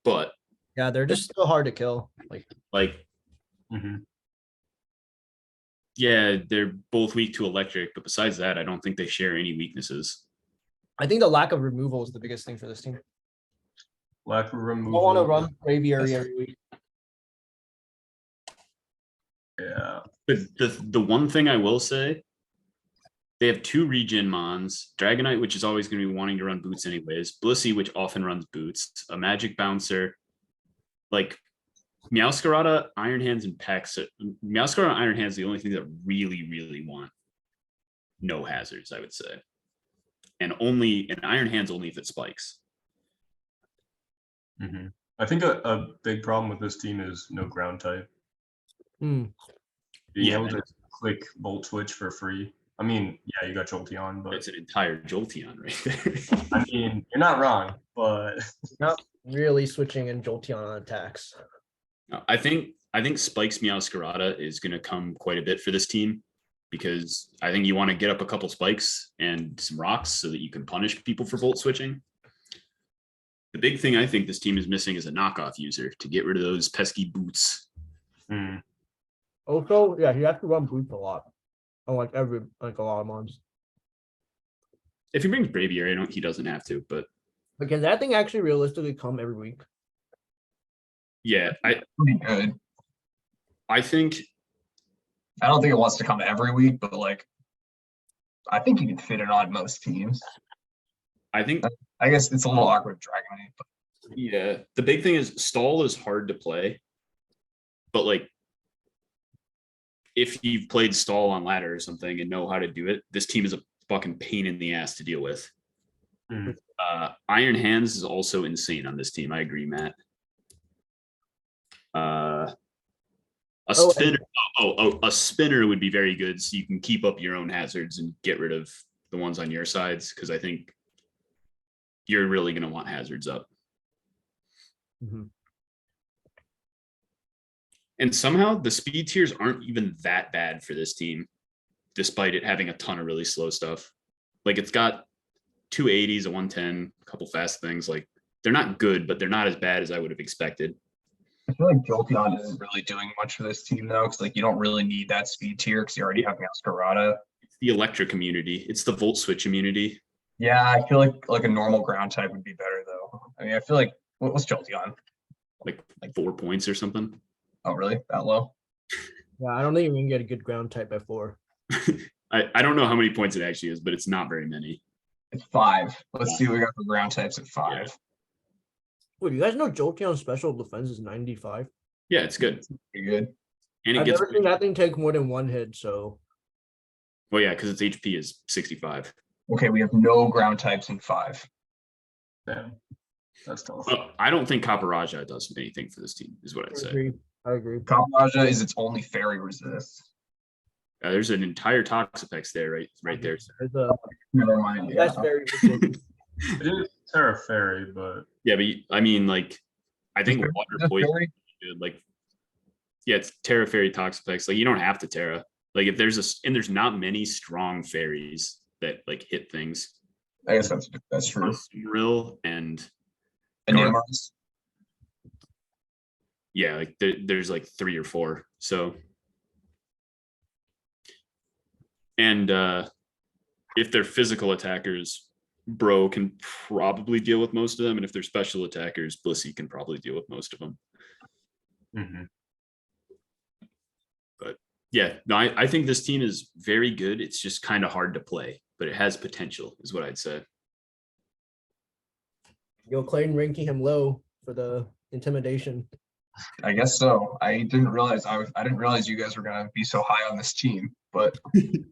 But Yeah, they're just so hard to kill. like, Mhm. yeah, they're both weak to electric, but besides that, I don't think they share any weaknesses. I think the lack of removal is the biggest thing for this team. Lack of I removal. don't want to run Braviary every week. Yeah. But the one thing I will say, they have 2 regen mons, Dragonite, which is always going to be wanting to run boots anyways, Blissey, which often runs boots, a magic bouncer, like Meowscarada, Iron Hands, and Pex. Meowscarada and Iron Hands are the only things that really, really want no hazards, I would say. And Iron Hands only if it spikes. Mhm. I think a big problem with this team is no ground type. Hmm. Being Yeah, able to click Volt Switch for free. I mean, yeah, you got Jolteon, but It's an entire Jolteon right there. I mean, you're not wrong, but Not really switching in Jolteon on attacks. I think Spike's Meowscarada is going to come quite a bit for this team because I think you want to get up a couple spikes and some rocks so that you can punish people for volt switching. The big thing I think this team is missing is a knockoff user to get rid of those pesky boots. hmm. Also, yeah, you have to run boots a lot. Unlike a lot of mons. If he brings Braviary, he doesn't have to, but But can that thing actually realistically come every week? yeah, Pretty good. I think I don't think it wants to come every week, but like, I think you can fit it on most teams. I guess it's a little awkward with Dragonite, but yeah, the big thing is stall is hard to play, but like if you've played stall on ladder or something and know how to do it, this team is a fucking pain in the ass to deal with. Mhm. Iron Hands is also insane on this team. I agree, Matt. A spinner. A spinner would be very good, so you can keep up your own hazards and get rid of the ones on your sides. Because I think you're really going to want hazards up. Mhm. And somehow the speed tiers aren't even that bad for this team, despite it having a ton of really slow stuff. Like it's got 280s, a 110, a couple fast things. Like they're not good, but they're not as bad as I would have expected. I feel like Jolteon isn't really doing much for this team though, because like you don't really need that speed tier because you already have Masquerada. It's the electric immunity. It's the volt switch immunity. Yeah, I feel like a normal ground type would be better though. I mean, I feel like what's Jolteon? Like 4 points or something. Oh, really? That low? Yeah, I don't think we can get a good ground type by 4. I don't know how many points it actually is, but it's not very many. It's 5. Let's see what we got for ground types at 5. Wait, you guys know Jolteon's special defense is 95? Yeah, it's good. Pretty good. And it I've gets never seen that thing take more than 1 hit, so well, yeah, because its HP is 65. Okay, we have no ground types in 5. Damn. That's tough. Well, I don't think Kaparaja does anything for this team, is what I'd I say. agree. I agree. Kamaraja is its only fairy resist. There's an entire Toxapex there, right there. There's a Never mind. Yeah. that's very good. It is Terra Fairy, but Yeah, but I mean, like, I think Is water it poison, fairy? like, yeah, it's Terra Fairy Toxapex. Like, you don't have to Terra. Like, if there's not many strong fairies that like hit things. I guess that's true. Rill and Enamorous. yeah, like there's like 3 or 4. So, and if they're physical attackers, Bro can probably deal with most of them, and if they're special attackers, Blissey can probably deal with most of them. mhm. Yeah, no, I think this team is very good. It's just kind of hard to play, but it has potential, is what I'd say. Yo, Clayton ranking him low for the intimidation. I guess so. I didn't realize I didn't realize you guys were gonna be so high on this team, but Yeah,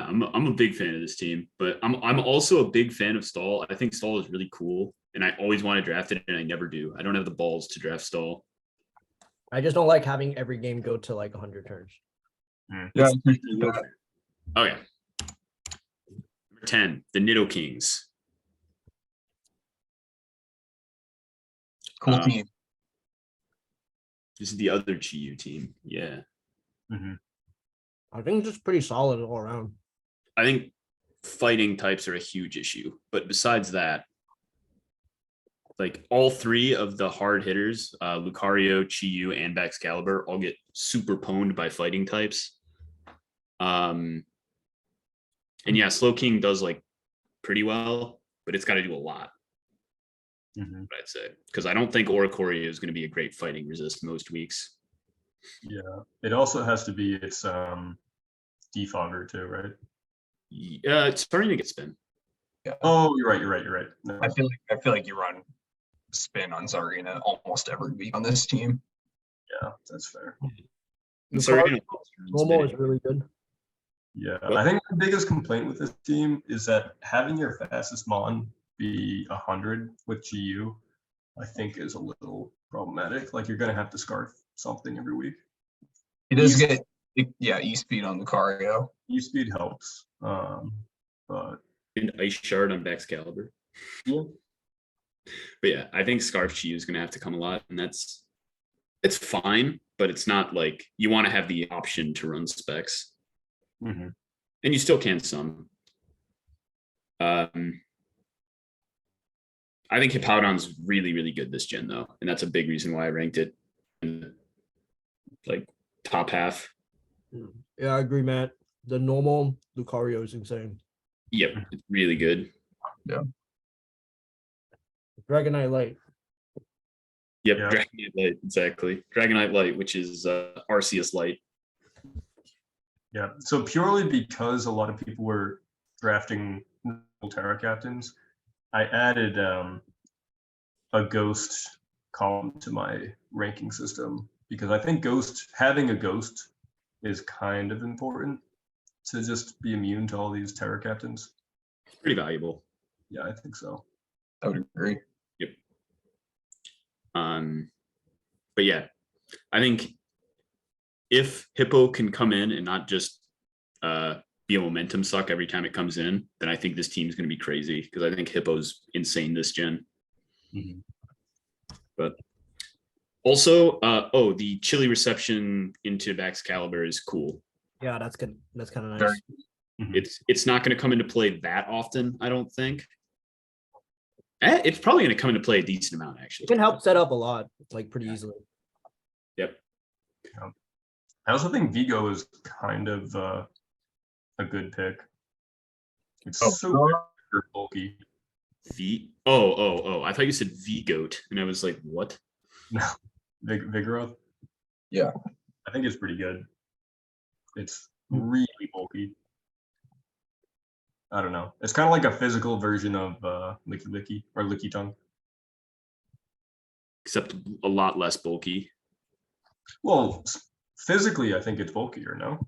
I'm a big fan of this team, but I'm also a big fan of Stall. I think Stall is really cool, and I always want to draft it, and I never do. I don't have the balls to draft Stall. I just don't like having every game go to like 100 turns. yeah, I appreciate that. Okay. Number 10, the Nido Kings. Cool team. This is the other Chi-Yu team. Yeah. I think it's just pretty solid all around. I think fighting types are a huge issue, but besides that, like all three of the hard hitters, Lucario, Chi-Yu, and Baxcalibur all get super pwned by fighting types. And yeah, Slow King does like pretty well, but it's got to do a lot. I'd say, because I don't think Oricorio is going to be a great fighting resist most weeks. Yeah, it also has to be its defogger too, right? Yeah, it's starting to get spin. Oh, you're right. No. I feel like you run spin on Zarina almost every week on this team. Yeah, that's fair. Normal is really good. Yeah, I think the biggest complaint with this team is that having your fastest mon be 100 with GU, I think is a little problematic. Like you're gonna have to scarf something every week. He does get E-speed on Lucario. E-speed helps, but An Ice Shard on Baxcalibur. yeah, But yeah, I think Scarf Chi is going to have to come a lot, and it's fine, but it's not like you want to have the option to run specs, and you still can some. I think Hippowdon's really, really good this gen though, and that's a big reason why I ranked it in like top half. Yeah, I agree, Matt. The normal Lucario is insane. Yep, it's really good. Dragonite Light. Yep, Yeah. Dragonite Light, exactly. Dragonite Light, which is Arceus Light. yeah. So purely because a lot of people were drafting Terra captains, I added a ghost column to my ranking system because I think having a ghost is kind of important to just be immune to all these Terra captains. It's pretty valuable. Yeah, I think so. I would agree. Yep. But yeah, I think if Hippo can come in and not just be a momentum suck every time it comes in, then I think this team's going to be crazy because I think Hippo's insane this gen. But also, the chili reception into Baxcalibur is cool. Yeah, that's good. That's kind of Very nice. It's not going to come into play that often, I don't think. It's probably going to come into play a decent amount, It actually. can help set up a lot, like pretty easily. Yep. I also think Vigo is kind of a good pick. It's super bulky. I thought you said V-Goat, and I was like, what? No, Vigoroth. Yeah. I think it's pretty good. It's really bulky. I don't know. It's kind of like a physical version of Licky Licky or Licky Tongue. Except a lot less bulky. Well, physically, I think it's bulkier. No.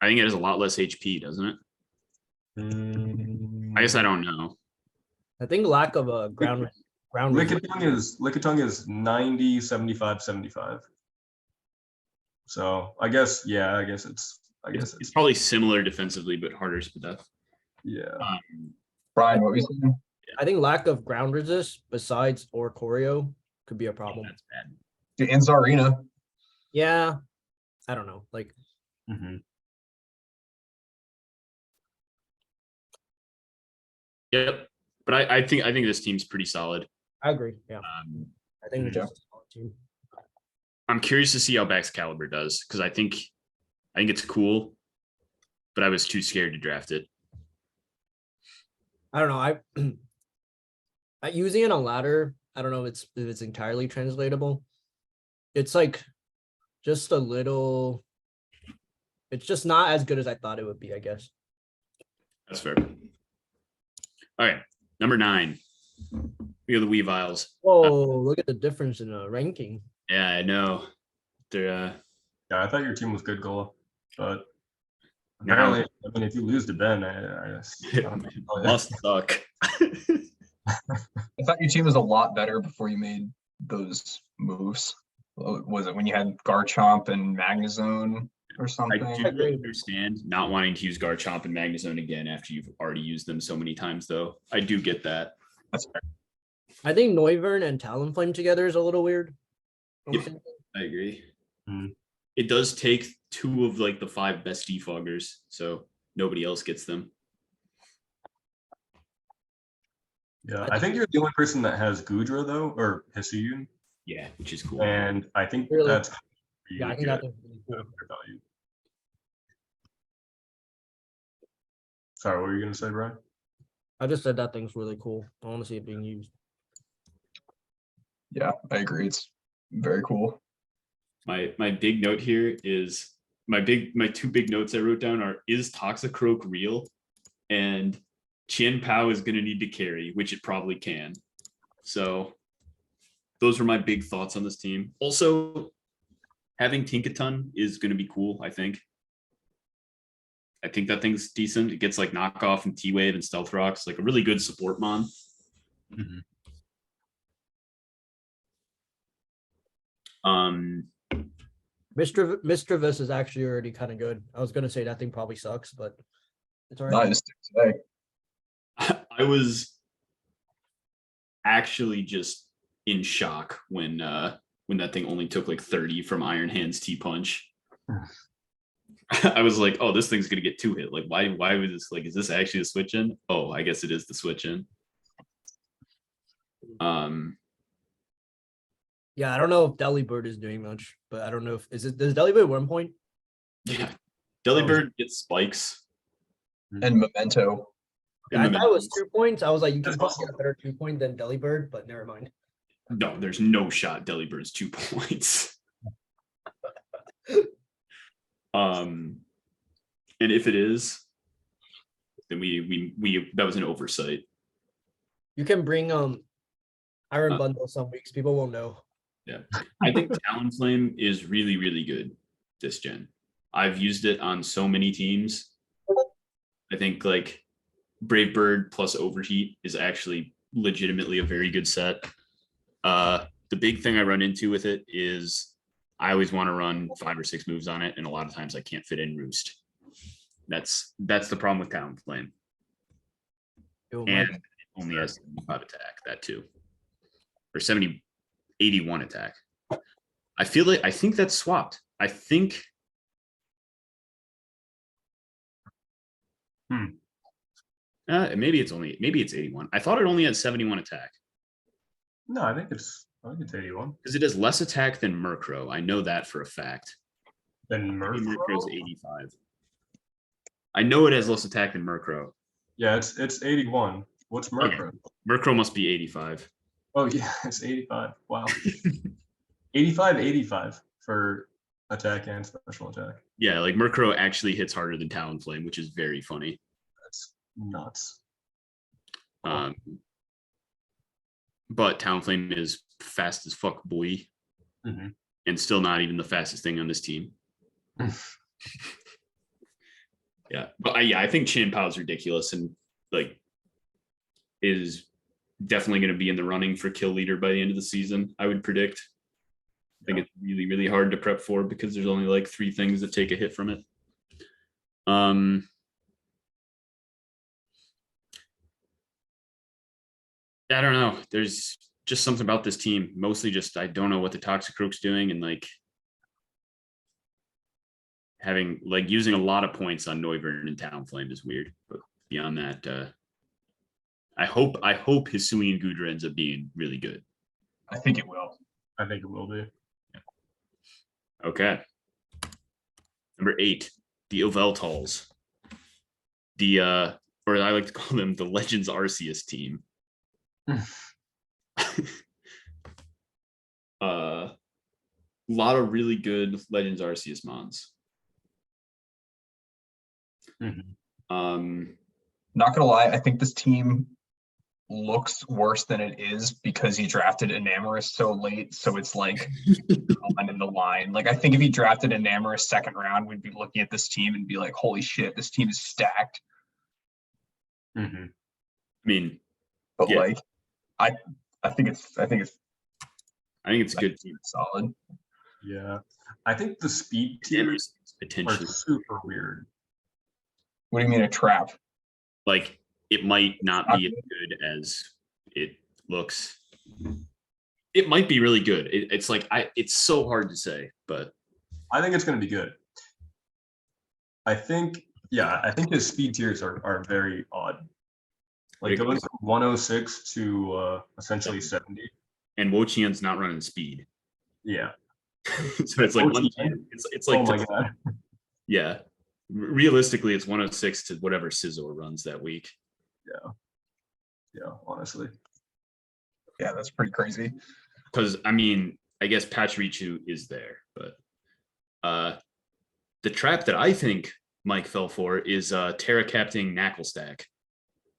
I think it has a lot less HP, doesn't it? I guess I don't know. I think lack of a ground Lickitung is 90, 75, 75. So I guess It's probably similar defensively, but harder to death. yeah. Brian, what were you saying? I think lack of ground resist besides Oricorio could be a problem. That's bad. Dude, and Zarina. Yeah, I don't know. Like, Yep. But I think this team's pretty solid. I agree. Yeah, I think it's yeah. just a solid team. I'm curious to see how Baxcalibur does because I think it's cool, but I was too scared to draft it. I don't know. I using it on ladder. I don't know if it's entirely translatable. It's like Just a little. It's just not as good as I thought it would be, I guess. That's fair. All right, number 9. We have the Weaviles. Whoa, look at the difference in ranking. Yeah, I know. They're Yeah, I thought your team was good, Gola, but No. apparently, I mean, if you lose to Ben, I don't know. must suck. I thought your team was a lot better before you made those moves. Was it when you had Garchomp and Magnezone or I something? do Agreed. understand not wanting to use Garchomp and Magnezone again after you've already used them so many times, though. I do get that. That's fair. I think Noivern and Talonflame together is a little weird. Yep. I agree. Hmm. It does take 2 of like the 5 best defoggers, so nobody else gets them. Yeah, I think you're the only person that has Gudra though, or Hisuian, Yeah, which is cool. and I think Really? that's Yeah, I really think good that's really cool. for value. Sorry, what were you gonna say, Brian? I just said that thing's really cool. I want to see it being used. Yeah, I agree. It's very cool. My big note here is my 2 big notes I wrote down are, is Toxicroak real? And Qian Pao is going to need to carry, which it probably can. So those were my big thoughts on this team. Also, having Tinkaton is going to be cool, I think. I think that thing's decent. It gets like knockoff and T-Wave and Stealth Rocks, like a really good support mon. Mischievous is actually already kind of good. I was gonna say that thing probably sucks, but it's alright. Nice today. I was actually just in shock when that thing only took like 30 from Iron Hand's T-Punch. I was like, oh, this thing's gonna get 2 hit. Like, why would this, like, is this actually a switch in? Oh, I guess it is the switch in. Yeah, I don't know if Delibird is doing much, but I don't know if does Delibird 1 point? Yeah. Delibird gets spikes. And Memento. Yeah, I And thought it was 2 points. I was like, you can That's probably awesome. get a better 2 point than Delibird, but never mind. No, there's no shot Delibird's 2 points. And if it is, then we that was an oversight. You can bring Iron Bundle some weeks. People won't know. Yeah, I think Talonflame is really, really good this gen. I've used it on so many teams. I think like Brave Bird plus Overheat is actually legitimately a very good set. The big thing I run into with it is I always want to run 5 or 6 moves on it, and a lot of times I can't fit in Roost. That's the problem with Talonflame. Yo, And Mike, it only has 75 attack, that too. Or 81 attack. I think that's swapped. I think maybe it's 81. I thought it only had 71 attack. No, I think it's 81. Because it has less attack than Murkrow. I know that for a fact. Then Maybe Murkrow? Murkrow's 85. I know it has less attack than Murkrow. Yeah, it's 81. What's Murkrow? Murkrow must be 85. Oh yeah, it's 85. Wow. 85 for attack and special attack. Yeah, like Murkrow actually hits harder than Talonflame, which is very funny. That's nuts. But Talonflame is fast as fuck, boy. Mhm. And still not even the fastest thing on this team. Yeah, but I think Qian Pao is ridiculous and like is definitely going to be in the running for kill leader by the end of the season. I would predict. I think it's really, really hard to prep for because there's only like 3 things that take a hit from it. I don't know. There's just something about this team. Mostly just I don't know what the Toxicroak's doing, and like having like using a lot of points on Noivern and Talonflame is weird. But beyond that, I hope Hisuian Gudra ends up being really good. I think it will. I think it will be. Okay. Number 8, the Oveltals. Or I like to call them the Legends Arceus team. lot of really good Legends Arceus mons. Mhm. Not gonna lie, I think this team looks worse than it is because he drafted Enamorus so late. So it's like on in the line. Like I think if he drafted Enamorus second round, we'd be looking at this team and be like, holy shit, this team is stacked. Mhm. I mean, But Yeah. like I think it's I think it's a good team. solid. Yeah, I think the speed tiers Enamorus are potentially, super weird. What do you mean a trap? like, it might not be as good as it looks. It might be really good. It's like it's so hard to say, but I think it's going to be good. I think his speed tiers are very odd. Like going Ridiculous. from 106 to essentially 70. and Wo-Chien's not running speed. Yeah. So it's like Wo-Chien? it's like Oh my god. yeah. Realistically, it's 106 to whatever Scizor runs that week. Yeah, honestly. Yeah, that's pretty crazy. Because I mean, I guess Pachirichu is there, but the trap that I think Mike fell for is Terra Captain Knackle Stack.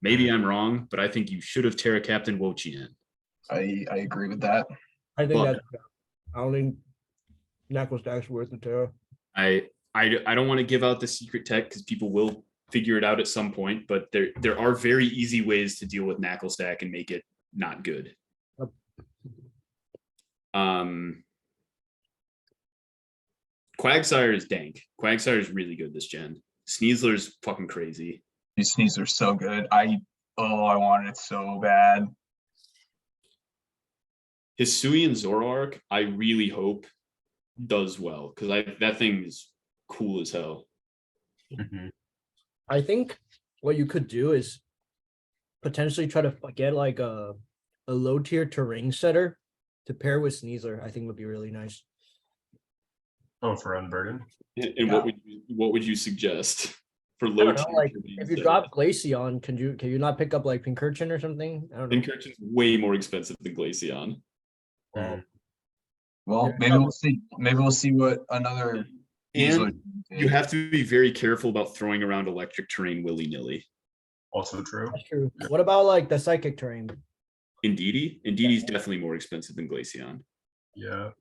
Maybe I'm wrong, but I think you should have Terra Captain Wo-Chien. I agree with that. I think Look. that's. I don't think Knuckle Stack's worth the terror. I don't want to give out the secret tech because people will figure it out at some point, but there are very easy ways to deal with Knackle Stack and make it not good. Yep. Quagsire is dank. Quagsire is really good this gen. Sneasler's fucking crazy. These sneezes are so good. I wanted it so bad. Hisui and Zoroark, I really hope does well because that thing is cool as hell. Mhm. I think what you could do is potentially try to get like a low tier terrain setter to pair with Sneasler. I think would be really nice. Oh, for Unburden. And Yeah. what would you suggest for I low don't know, tier like terrain if you setter? drop Glaceon, can you not pick up like Pincurchin or something? I don't know. Pincurchin's way more expensive than Glaceon. Mhm. Well, Yeah. maybe we'll see. Maybe we'll see what another. And you have to be very careful about throwing around electric terrain willy-nilly. Also true. That's true. What about like the psychic terrain? Indeedy's definitely more expensive than Glaceon. Yeah.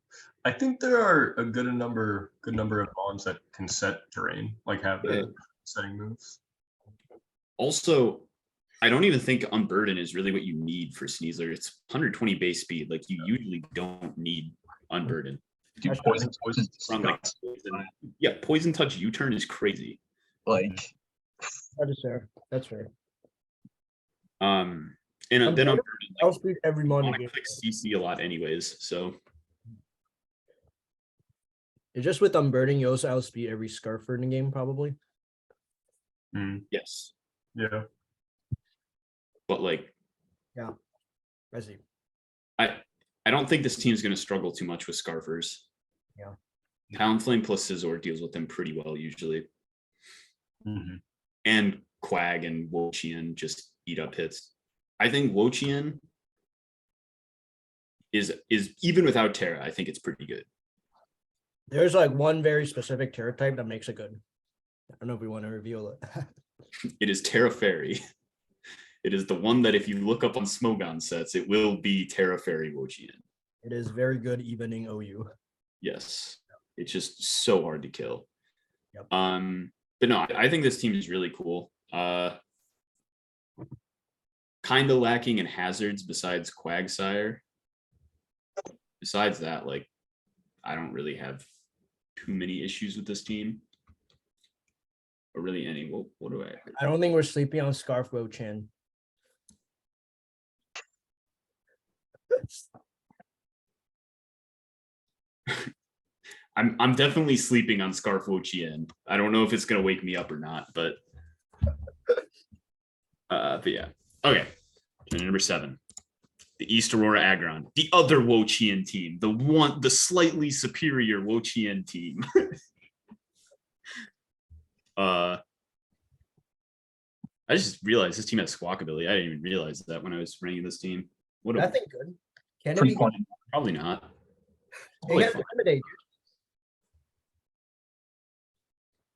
I think there are a good number of mons that can set terrain, like have Yeah. the setting moves. Also, I don't even think Unburden is really what you need for Sneasler. It's 120 base speed. Like you usually don't need Unburden. Dude, That's poison true. is Run like disgusting. poison touch U-turn is crazy. Like That is fair. That's fair. And then Unburden, Unburden, I'll like, speak every you morning. want to click CC a lot anyways. So It's just with Unburden, you also outspeed every Scarfer in the game, probably. Mm, yes, yeah. but like I see. I don't think this team's going to struggle too much with Scarfers. Yeah. Talonflame plus Scizor deals with them pretty well usually. Mhm. And Quag and Wo-Chien just eat up hits. I think Wo-Chien is even without Terra, I think it's pretty good. There's like one very specific terror type that makes it good. I don't know if we want to reveal it. It is Terra Fairy. It is the one that if you look up on Smogon sets, it will be Terra Fairy Wo-Chien. It is very good evening OU. Yes. It's just so hard to kill. Yep. But no, I think this team is really cool. Kind of lacking in hazards besides Quagsire. Besides that, like, I don't really have too many issues with this team. Or really any. What do I? I don't think we're sleeping on Scarf Wo-Chien. I'm definitely sleeping on Scarf Wo-Chien. I don't know if it's gonna wake me up or not, but yeah. Okay. And number 7. The East Aurora Aggron, the other Wo-Chien team, the slightly superior Wo-Chien team. I just realized this team has Squawkabilly. I didn't even realize that when I was ranking this team. What a, Nothing good. Can it pretty be? funny. probably not. They Probably have fine. Intimidate, dude.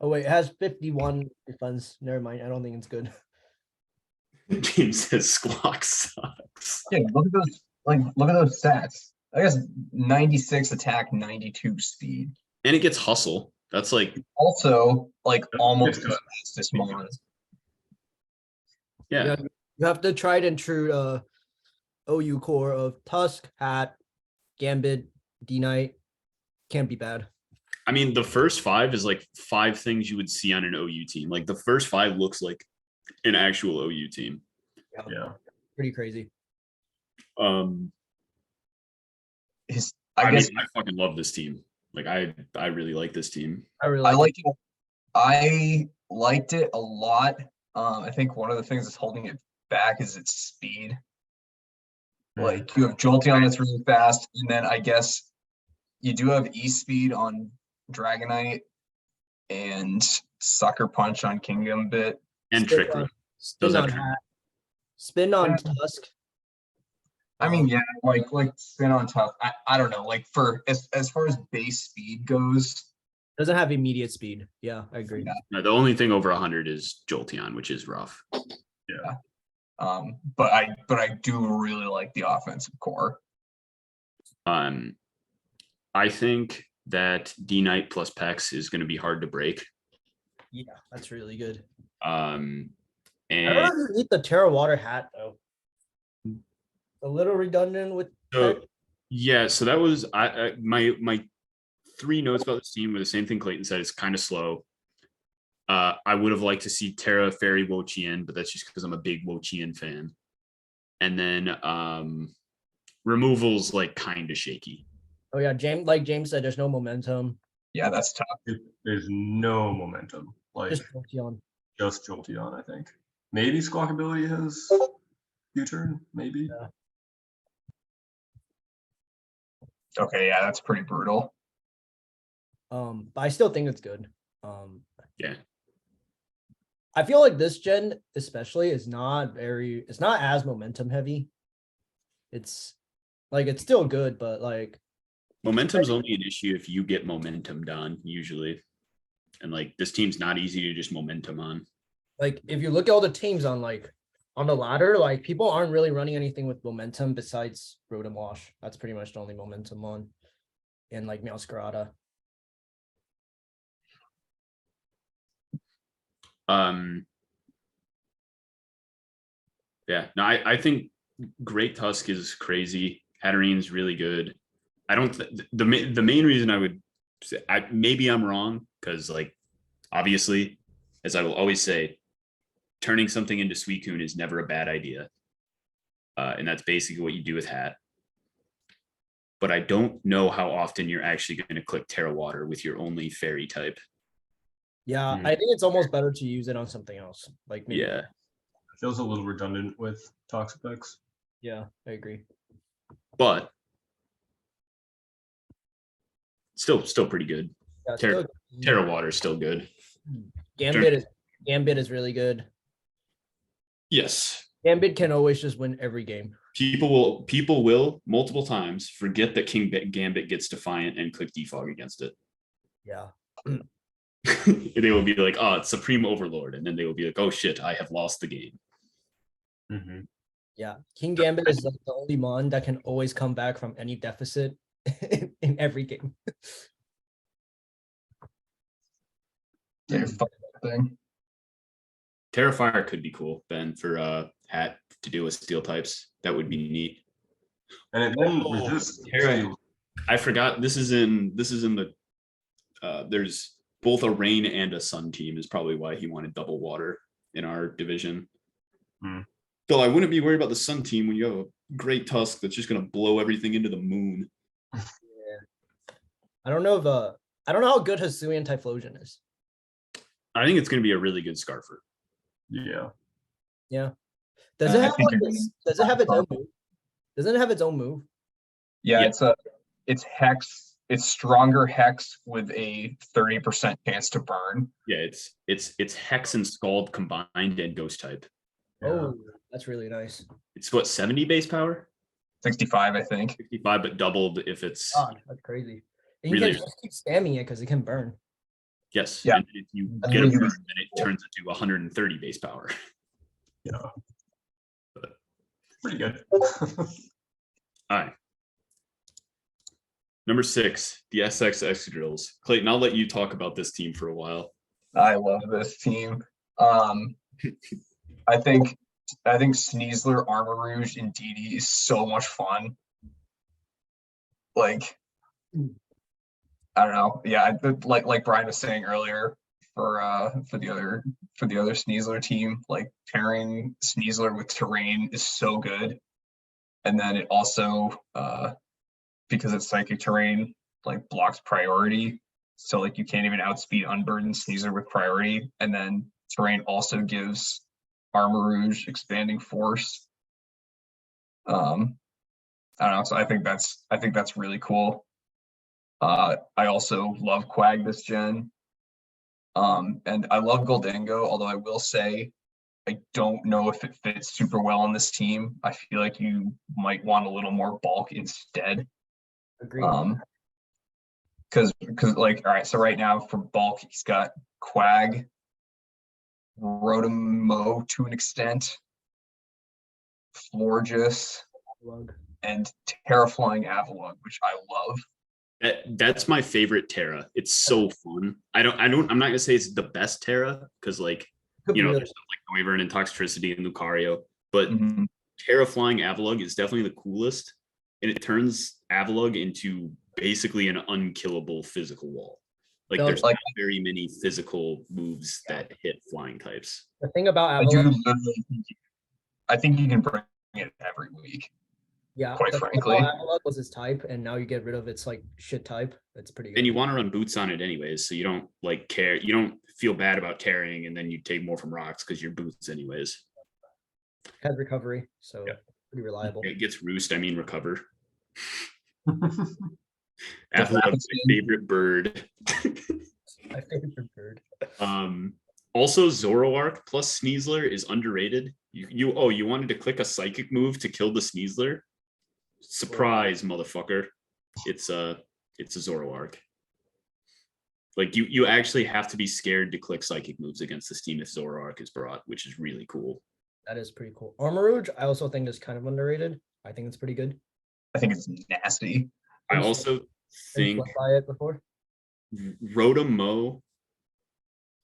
Oh wait, it has 51 defense. Never mind. I don't think it's good. James says Squawk sucks. Yeah, look at those. Like, look at those stats. I guess 96 attack, 92 speed. And it gets hustle. That's like, Also, like Yeah, almost it's as good. fast as Mon. yeah. Yeah. You have the tried and true OU core of Tusk, Hat, Gambit, D Knight. Can't be bad. I mean, the first 5 is like 5 things you would see on an OU team. Like the first 5 looks like an actual OU team. Yeah. Pretty crazy. His, I I guess mean, I fucking love this team. Like I really like this team. I really I like like it. I liked it a lot. I think one of the things that's holding it back is its speed. Like you have Jolteon that's really fast, and then I guess you do have E-speed on Dragonite and Sucker Punch on King Gambit. And Spin Trick on- Room. Spin Does have on Trick Hat. Spin on Tusk. I mean, yeah, like spin on top. I don't know. Like for as far as base speed goes, Doesn't have immediate speed. Yeah, I agree. Yeah. No, the only thing over 100 is Jolteon, which is rough. but I do really like the offensive core. I think that D Knight plus Pex is going to be hard to break. Yeah, that's really good. And I don't know if you need the Terra Water Hat though. A little redundant with so, yeah, so that was my 3 notes about this team were the same thing Clayton said. It's kind of slow. I would have liked to see Terra Fairy Wo-Chien, but that's just because I'm a big Wo-Chien fan. And then removals like kind of shaky. Oh yeah, James said, there's no momentum. Yeah, that's tough. There's no momentum. Like Just Jolteon. just Jolteon, I think. Maybe Squawkability has U-turn, maybe. Yeah. Okay, yeah, that's pretty brutal. But I still think it's good. Yeah. I feel like this gen especially is not as momentum heavy. It's like it's still good, but like Momentum's only an issue if you get momentum done, usually. And like this team's not easy to just momentum on. like if you look at all the teams on the ladder, like people aren't really running anything with momentum besides Rotom Wash. That's pretty much the only momentum on in like Meowscarada. Yeah, no, I think Great Tusk is crazy. Hatterene's really good. I don't the main reason I would say maybe I'm wrong because like obviously, as I will always say, turning something into Suicune is never a bad idea. And that's basically what you do with Hat. But I don't know how often you're actually going to click Terra Water with your only fairy type. Yeah, I think it's almost better to use it on something else. Like maybe, Yeah. Feels a little redundant with Toxapex. yeah, I agree. But still pretty good. Yeah, Terra Water is still good. Gambit is really good. Yes. Gambit can always just win every game. People will multiple times forget that King Gambit gets Defiant and click Defog against it. Yeah. They will be like, oh, it's Supreme Overlord. And then they will be like, oh shit, I have lost the game. Mm-hmm. Yeah. King Gambit is like the only mon that can always come back from any deficit in every game. Yeah, fuck that thing. Terrifier could be cool, Ben, for Hat to deal with steel types. That would be neat. And it then Oh, resists. Terra. I forgot this is in the there's both a rain and a sun team is probably why he wanted double water in our division. Though I wouldn't be worried about the sun team when you have a great Tusk that's just gonna blow everything into the moon. Yeah. I don't know how good Hisuian Typhlosion is. I think it's gonna be a really good Scarfer. Yeah. Yeah. Does I it have think like you're this, does it have its own move? Doesn't it have its own move? Yeah, Yeah. it's Hex. It's stronger Hex with a 30% chance to burn. Yeah, it's Hex and Scald combined and Ghost type. Oh, that's really nice. It's what 70 base power, 65, I think. 65, but doubled if it's God, that's crazy. And you Really? can just keep spamming it because it can burn. Yes. Yeah. And if you And get a then burn, you- then it turns into 130 base power. Yeah. Pretty good. All right. Number 6, the SX Excadrills. Clayton, I'll let you talk about this team for a while. I love this team. I think Sneasler, Armor Rouge, and DD is so much fun. Like, I don't know. Yeah, like Brian was saying earlier, for the other Sneasler team, like pairing Sneasler with terrain is so good. And then it also because it's psychic terrain, like blocks priority. So like you can't even outspeed Unburden Sneasler with priority. And then terrain also gives Armor Rouge expanding force. I don't know. So I think that's really cool. I also love Quag this gen. And I love Goldango, although I will say I don't know if it fits super well on this team. I feel like you might want a little more bulk instead. Agreed. Because like, all right, so right now for bulk, he's got Quag, Rotom to an extent, Florges, Lug. and Terraflying Avalon, which I love. That's my favorite Terra. It's so fun. I'm not gonna say it's the best Terra, because like, Could you be know, really- there's stuff like Wyvern and Toxtricity and Lucario, but Mhm. Terra Flying Avalug is definitely the coolest, and it turns Avalug into basically an unkillable physical wall. Like No, there's like- not very many physical moves that hit flying types. The thing about I do Avalanche, literally think you can bring it every week. yeah, quite the thing frankly. about Avalanche was its type, and now you get rid of its like shit type. It's pretty good. And you want to run boots on it anyways, so you don't like care. You don't feel bad about carrying, and then you take more from rocks because you're boots anyways. Has recovery, so Yeah. pretty reliable. It gets roost. I mean recover. The Avalug's my Rapids- favorite bird. My favorite bird. Also Zoroark plus Sneasler is underrated. You wanted to click a psychic move to kill the Sneasler? Surprise, motherfucker. It's a Zoroark. Like you actually have to be scared to click psychic moves against this team if Zoroark is brought, which is really cool. That is pretty cool. Armor Rouge, I also think is kind of underrated. I think it's pretty good. I think it's nasty. I Been sw- also been think swept by it before. Rotom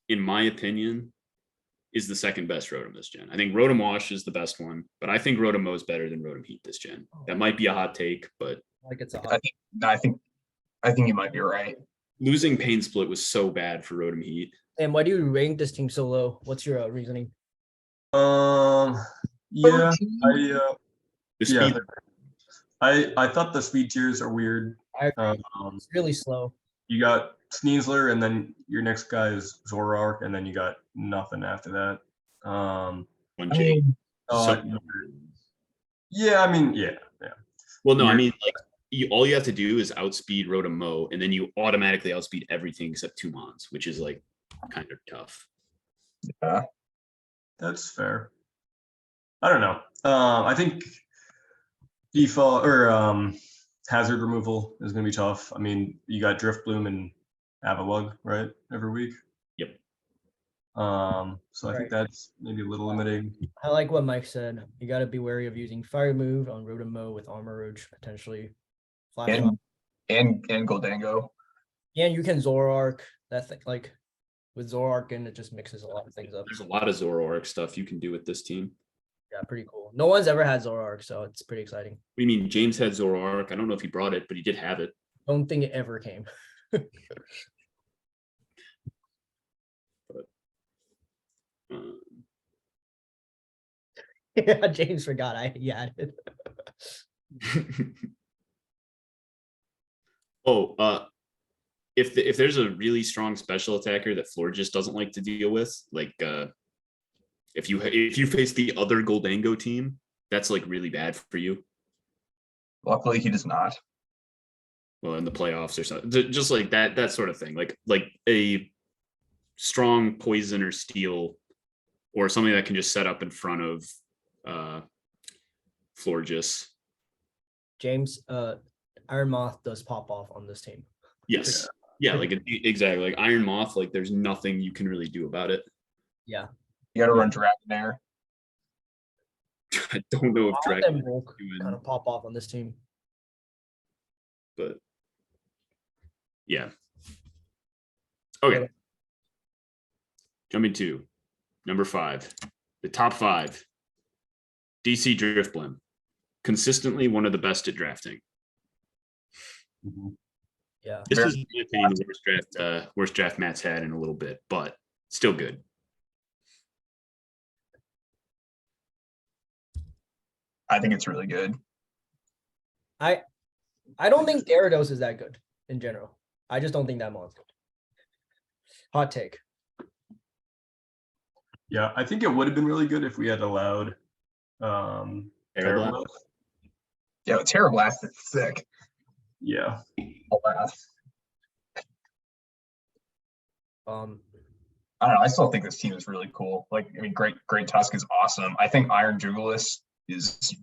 in my opinion, is the second best Rotom this gen. I think Rotom Wash is the best one, but I think Rotom is better than Rotom Heat this gen. That might be a hot take, but Like it's a I think you might be right. losing Pain Split was so bad for Rotom Heat. And why do you rank this team so low? What's your reasoning? Yeah, The Yeah. speed, I thought the speed tiers are weird. I agree. Um, It's really slow. you got Sneasler, and then your next guy is Zoroark, and then you got nothing after that. one I J. mean, So- Yeah, I mean, yeah. well, no, I you're- mean like all you have to do is outspeed Rotom, and then you automatically outspeed everything except 2 mons, which is like kind of tough. That's fair. I don't know. I think default or hazard removal is going to be tough. I mean, you got Drift Bloom and Avalug, right, every week. Yep. So I Right. think that's maybe a little limiting. I like what Mike said. You got to be wary of using Fire Move on Rotom with Armor Rouge, potentially. Flash Lock. and Goldango. Yeah, you can Zoroark. That thing, like with Zoroark, and it just mixes a lot of things up. There's a lot of Zoroark stuff you can do with this team. Yeah, pretty cool. No one's ever had Zoroark, so it's pretty exciting. What do you mean? James had Zoroark. I don't know if he brought it, but he did have it. Don't think it ever came. Um, Yeah, James forgot he had it. if there's a really strong special attacker that Floor just doesn't like to deal with, like if you face the other Goldango team, that's like really bad for you. Luckily, he does not. Well, in the playoffs or something, just like that sort of thing, like a strong poison or steel, or something that can just set up in front of Florges. James, Iron Moth does pop off on this team. Yes, Yeah, like exactly like Iron Moth, like there's nothing you can really do about it. Yeah. You gotta run Dragonair. I don't know if Moth Dragon and Volk doing, kind of pop off on this team. but yeah. Okay. Jumping to number 5, the top 5. DC Driftblim, consistently one of the best at drafting. Mhm. Yeah. This Very is, in my opinion, the worst draft Matt's had in a little bit, but still good. I think it's really good. I don't think Gyarados is that good in general. I just don't think that mon's good. Hot take. Yeah, I think it would have been really good if we had allowed Terra Terra. Yeah, Terra Blast is sick. Yeah. Alas. Um, I don't know. I still think this team is really cool. Like, I mean, Great Tusk is awesome. I think Iron Jugulis is.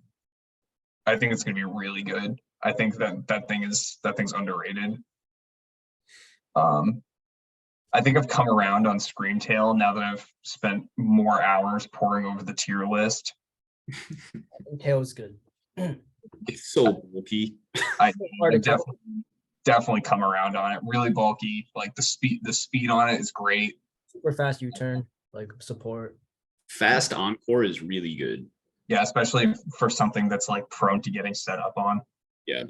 I think it's gonna be really good. I think that thing's underrated. I think I've come around on Screamtail now that I've spent more hours poring over the tier list. Tail's good. It's so bulky. I Hard to kill. definitely come around on it. Really bulky. Like the speed on it is great. Super fast U-turn, like support. Fast Encore is really good. Yeah, especially for something that's like prone to getting set up on. Yeah.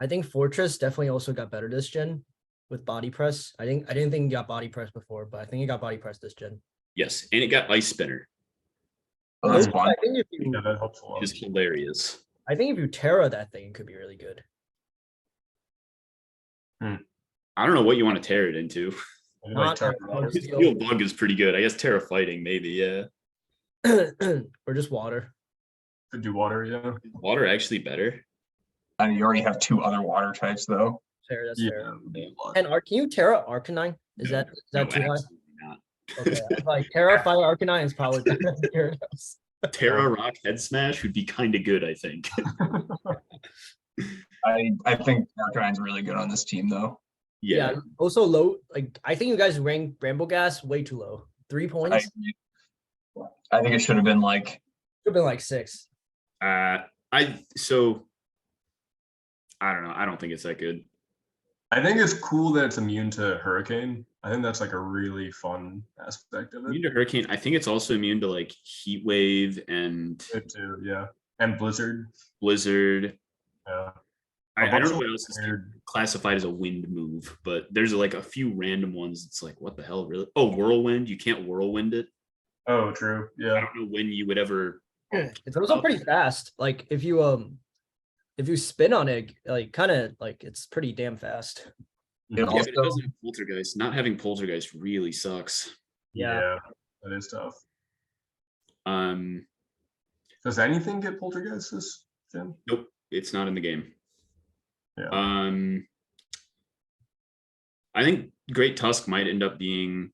I think Fortress definitely also got better this gen with body press. I didn't think he got body press before, but I think he got body press this gen. Yes. And it got Ice Spinner, So that's Also, fun. I think if you Yeah, that helps a lot. which is hilarious. I think if you Terra that thing, it could be really good. I don't know what you want to tear it into. Maybe like Not Terra on Water. Steel. Steel Bug is pretty good. I guess Terra Fighting, maybe, yeah. Or just water. Could do water, yeah. Water actually better. I mean, you already have 2 other water types though. Fair, that's Yeah. fair. it would be a lot. And can you Terra Arcanine? Is No, that too high? absolutely not. Okay, I was like Terra Fire Arcanine is probably better than Gyarados. Terra Rock Head Smash would be kind of good, I think. I think Arcanine's really good on this team though. Yeah. Yeah. Also low. Like I think you guys ranked Bramblegas way too low. 3 I points. agree. I think it should have been like Should have been like 6. So I don't know. I don't think it's that good. I think it's cool that it's immune to Hurricane. I think that's like a really fun aspect of it. Immune to Hurricane. I think it's also immune to like Heat Wave and It too, yeah. And Blizzard. Blizzard. Yeah. I bunch don't know of what else is weird- classified as a wind move, but there's like a few random ones. It's like, what the hell, really? Oh, Whirlwind. You can't Whirlwind it. Oh, true. I Yeah. don't know when you would ever. It's also pretty fast. Like if you spin on it, like kind of like it's pretty damn fast. it Yeah, but also it doesn't have Poltergeist. Not having Poltergeist really sucks. Yeah. That is tough. Um, Does anything get Poltergeist this gen? nope, it's not in the game. Yeah. I think Great Tusk might end up being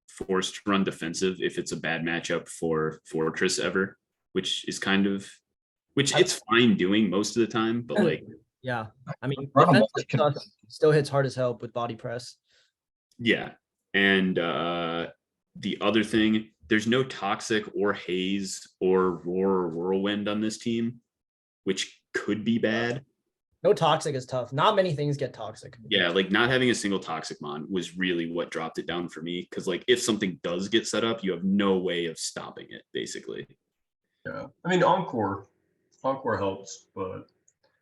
forced to run defensive if it's a bad matchup for Fortress ever, which is kind of, which it's fine doing most of the time, but like, Yeah. I mean, Run 'em defensive all. stuff still hits hard as hell with body press. yeah. And the other thing, there's no Toxic or Haze or Roar or Whirlwind on this team, which could be bad. No toxic is tough. Not many things get toxic. Yeah, like not having a single Toxic Mon was really what dropped it down for me. Because like if something does get set up, you have no way of stopping it, basically. Yeah. I mean, Encore helps, but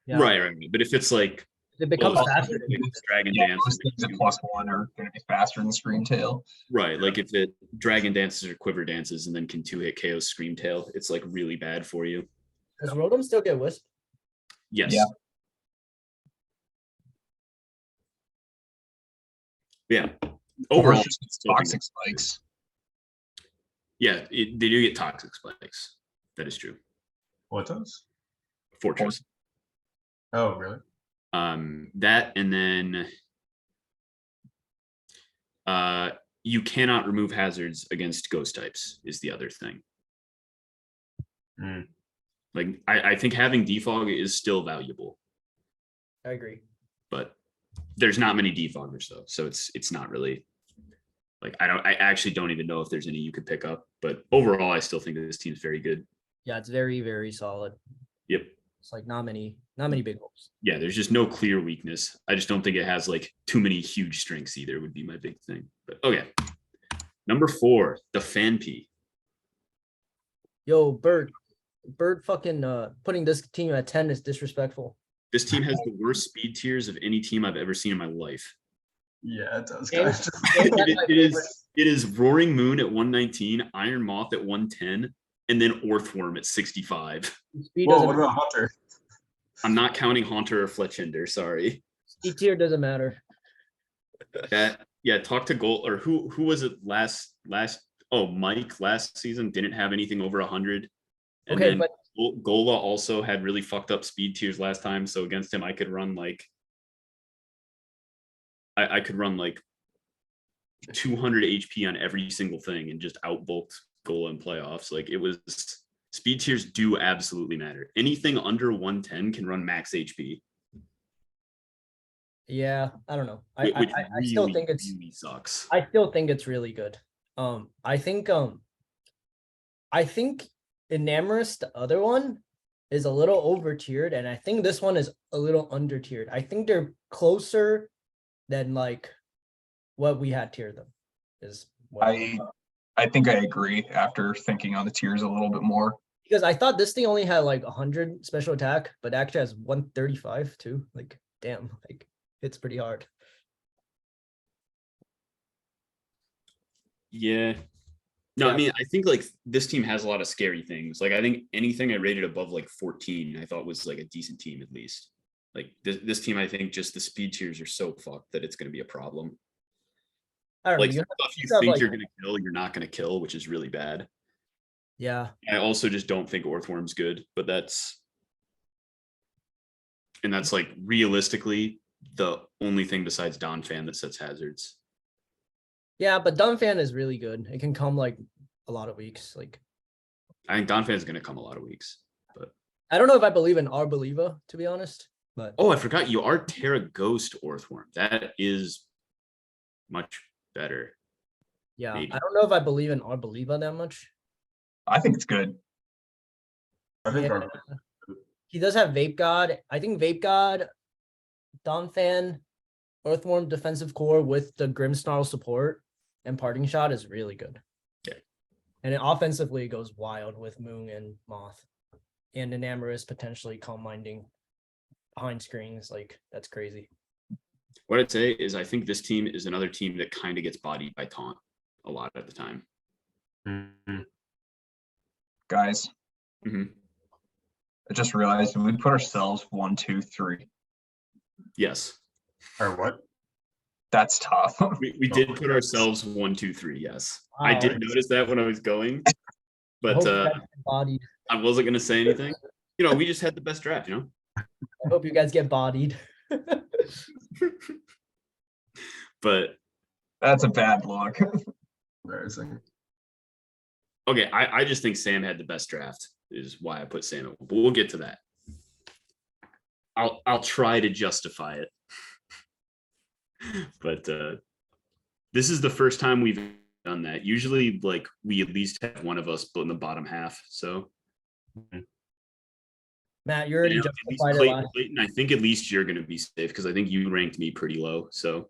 Yeah. Right. But if it's like It becomes well, faster. like Dragon yeah, Dance, most things at +1 are going to be faster than Screamtail. right? Like if it Dragon Dances or Quiver Dances and then can 2-hit KO Screamtail, it's like really bad for you. Does Rotom still get Wisp? Yes. Yeah. Yeah. Or Overall, it's just toxic spikes. yeah, they do get Toxic Spikes. That is true. what does? Fortress. Oh, really? That and then you cannot remove hazards against ghost types is the other thing. Hmm. Like I think having defog is still valuable, I agree. but there's not many defoggers though, so it's not really like I actually don't even know if there's any you could pick up. But overall, I still think that this team's very good. Yeah, it's very, very solid. Yep. It's like not many big holes. Yeah, there's just no clear weakness. I just don't think it has like too many huge strengths either. Would be my big thing. But okay, number 4, the Fan P. Yo, Bert fucking putting this team at 10 is disrespectful. This team has the worst speed tiers of any team I've ever seen in my life. Yeah, it does, And- guys. It is Roaring Moon at 119, Iron Moth at 110, and then Orthworm at 65. Speed Whoa, doesn't what about Hunter? I'm not counting Haunter or Fletchender, sorry. speed tier doesn't matter. Talk to Goal or who was it last Mike last season didn't have anything over 100. And Okay, then but Gola also had really fucked up speed tiers last time. So against him, I could run like I could run like 200 HP on every single thing and just outbulked Gola in playoffs. Like it was speed tiers do absolutely matter. Anything under 110 can run max HP. yeah, I don't know. Which I still think it's really sucks. I still think it's really good. I think Enamorous, the other one, is a little over tiered, and I think this one is a little under tiered. I think they're closer than like what we had tiered them. Is what I think I agree after thinking on the tiers a little bit more. because I thought this thing only had like 100 special attack, but actually has 135 too. Like, damn, like it's pretty hard. Yeah. No, Yeah. I mean, I think like this team has a lot of scary things. Like I think anything I rated above like 14, I thought was like a decent team at least. Like this team, I think just the speed tiers are so fucked that it's going to be a problem. I don't Like know. stuff you have, think like- you're going to kill, you're not going to kill, which is really bad. Yeah, I also just don't think Orthworm's good, but that's like realistically the only thing besides Don Fan that sets hazards. yeah, but Dunfan is really good. It can come like a lot of weeks. Like, I think Don Fan's going to come a lot of weeks. I don't know if I believe in Arboliva, to be honest. But Oh, I forgot you are Terra Ghost Orthworm. That is much better. yeah, maybe. I don't know if I believe in Arboliva that much. I think it's good. I think Yeah. He does have Vape God. I think Vape God, Donphan, Earthworm defensive core with the Grimmsnarl support and Parting Shot is really good. Yeah. And it offensively goes wild with Moon and Moth. And Enamorous potentially calm minding behind screens. Like, that's crazy. What I'd say is I think this team is another team that kind of gets bodied by Taunt a lot at the time. Mhm. Guys, Mhm. I just realized we put ourselves 1, 2, 3. Yes. Or what? That's tough. We did put ourselves 1, 2, 3. Yes. I Wow. did notice that when I was going, I but hope you guys get bodied. I wasn't going to say anything. You know, we just had the best draft, you know? I hope you guys get bodied. But That's a bad look. Embarrassing. okay, I just think Sam had the best draft is why I put Sam, but we'll get to that. I'll try to justify it. But this is the first time we've done that. Usually like we at least have one of us in the bottom half. So Matt, you already you know, at least justified it Clayton, last. I think at least you're gonna be safe because I think you ranked me pretty low. So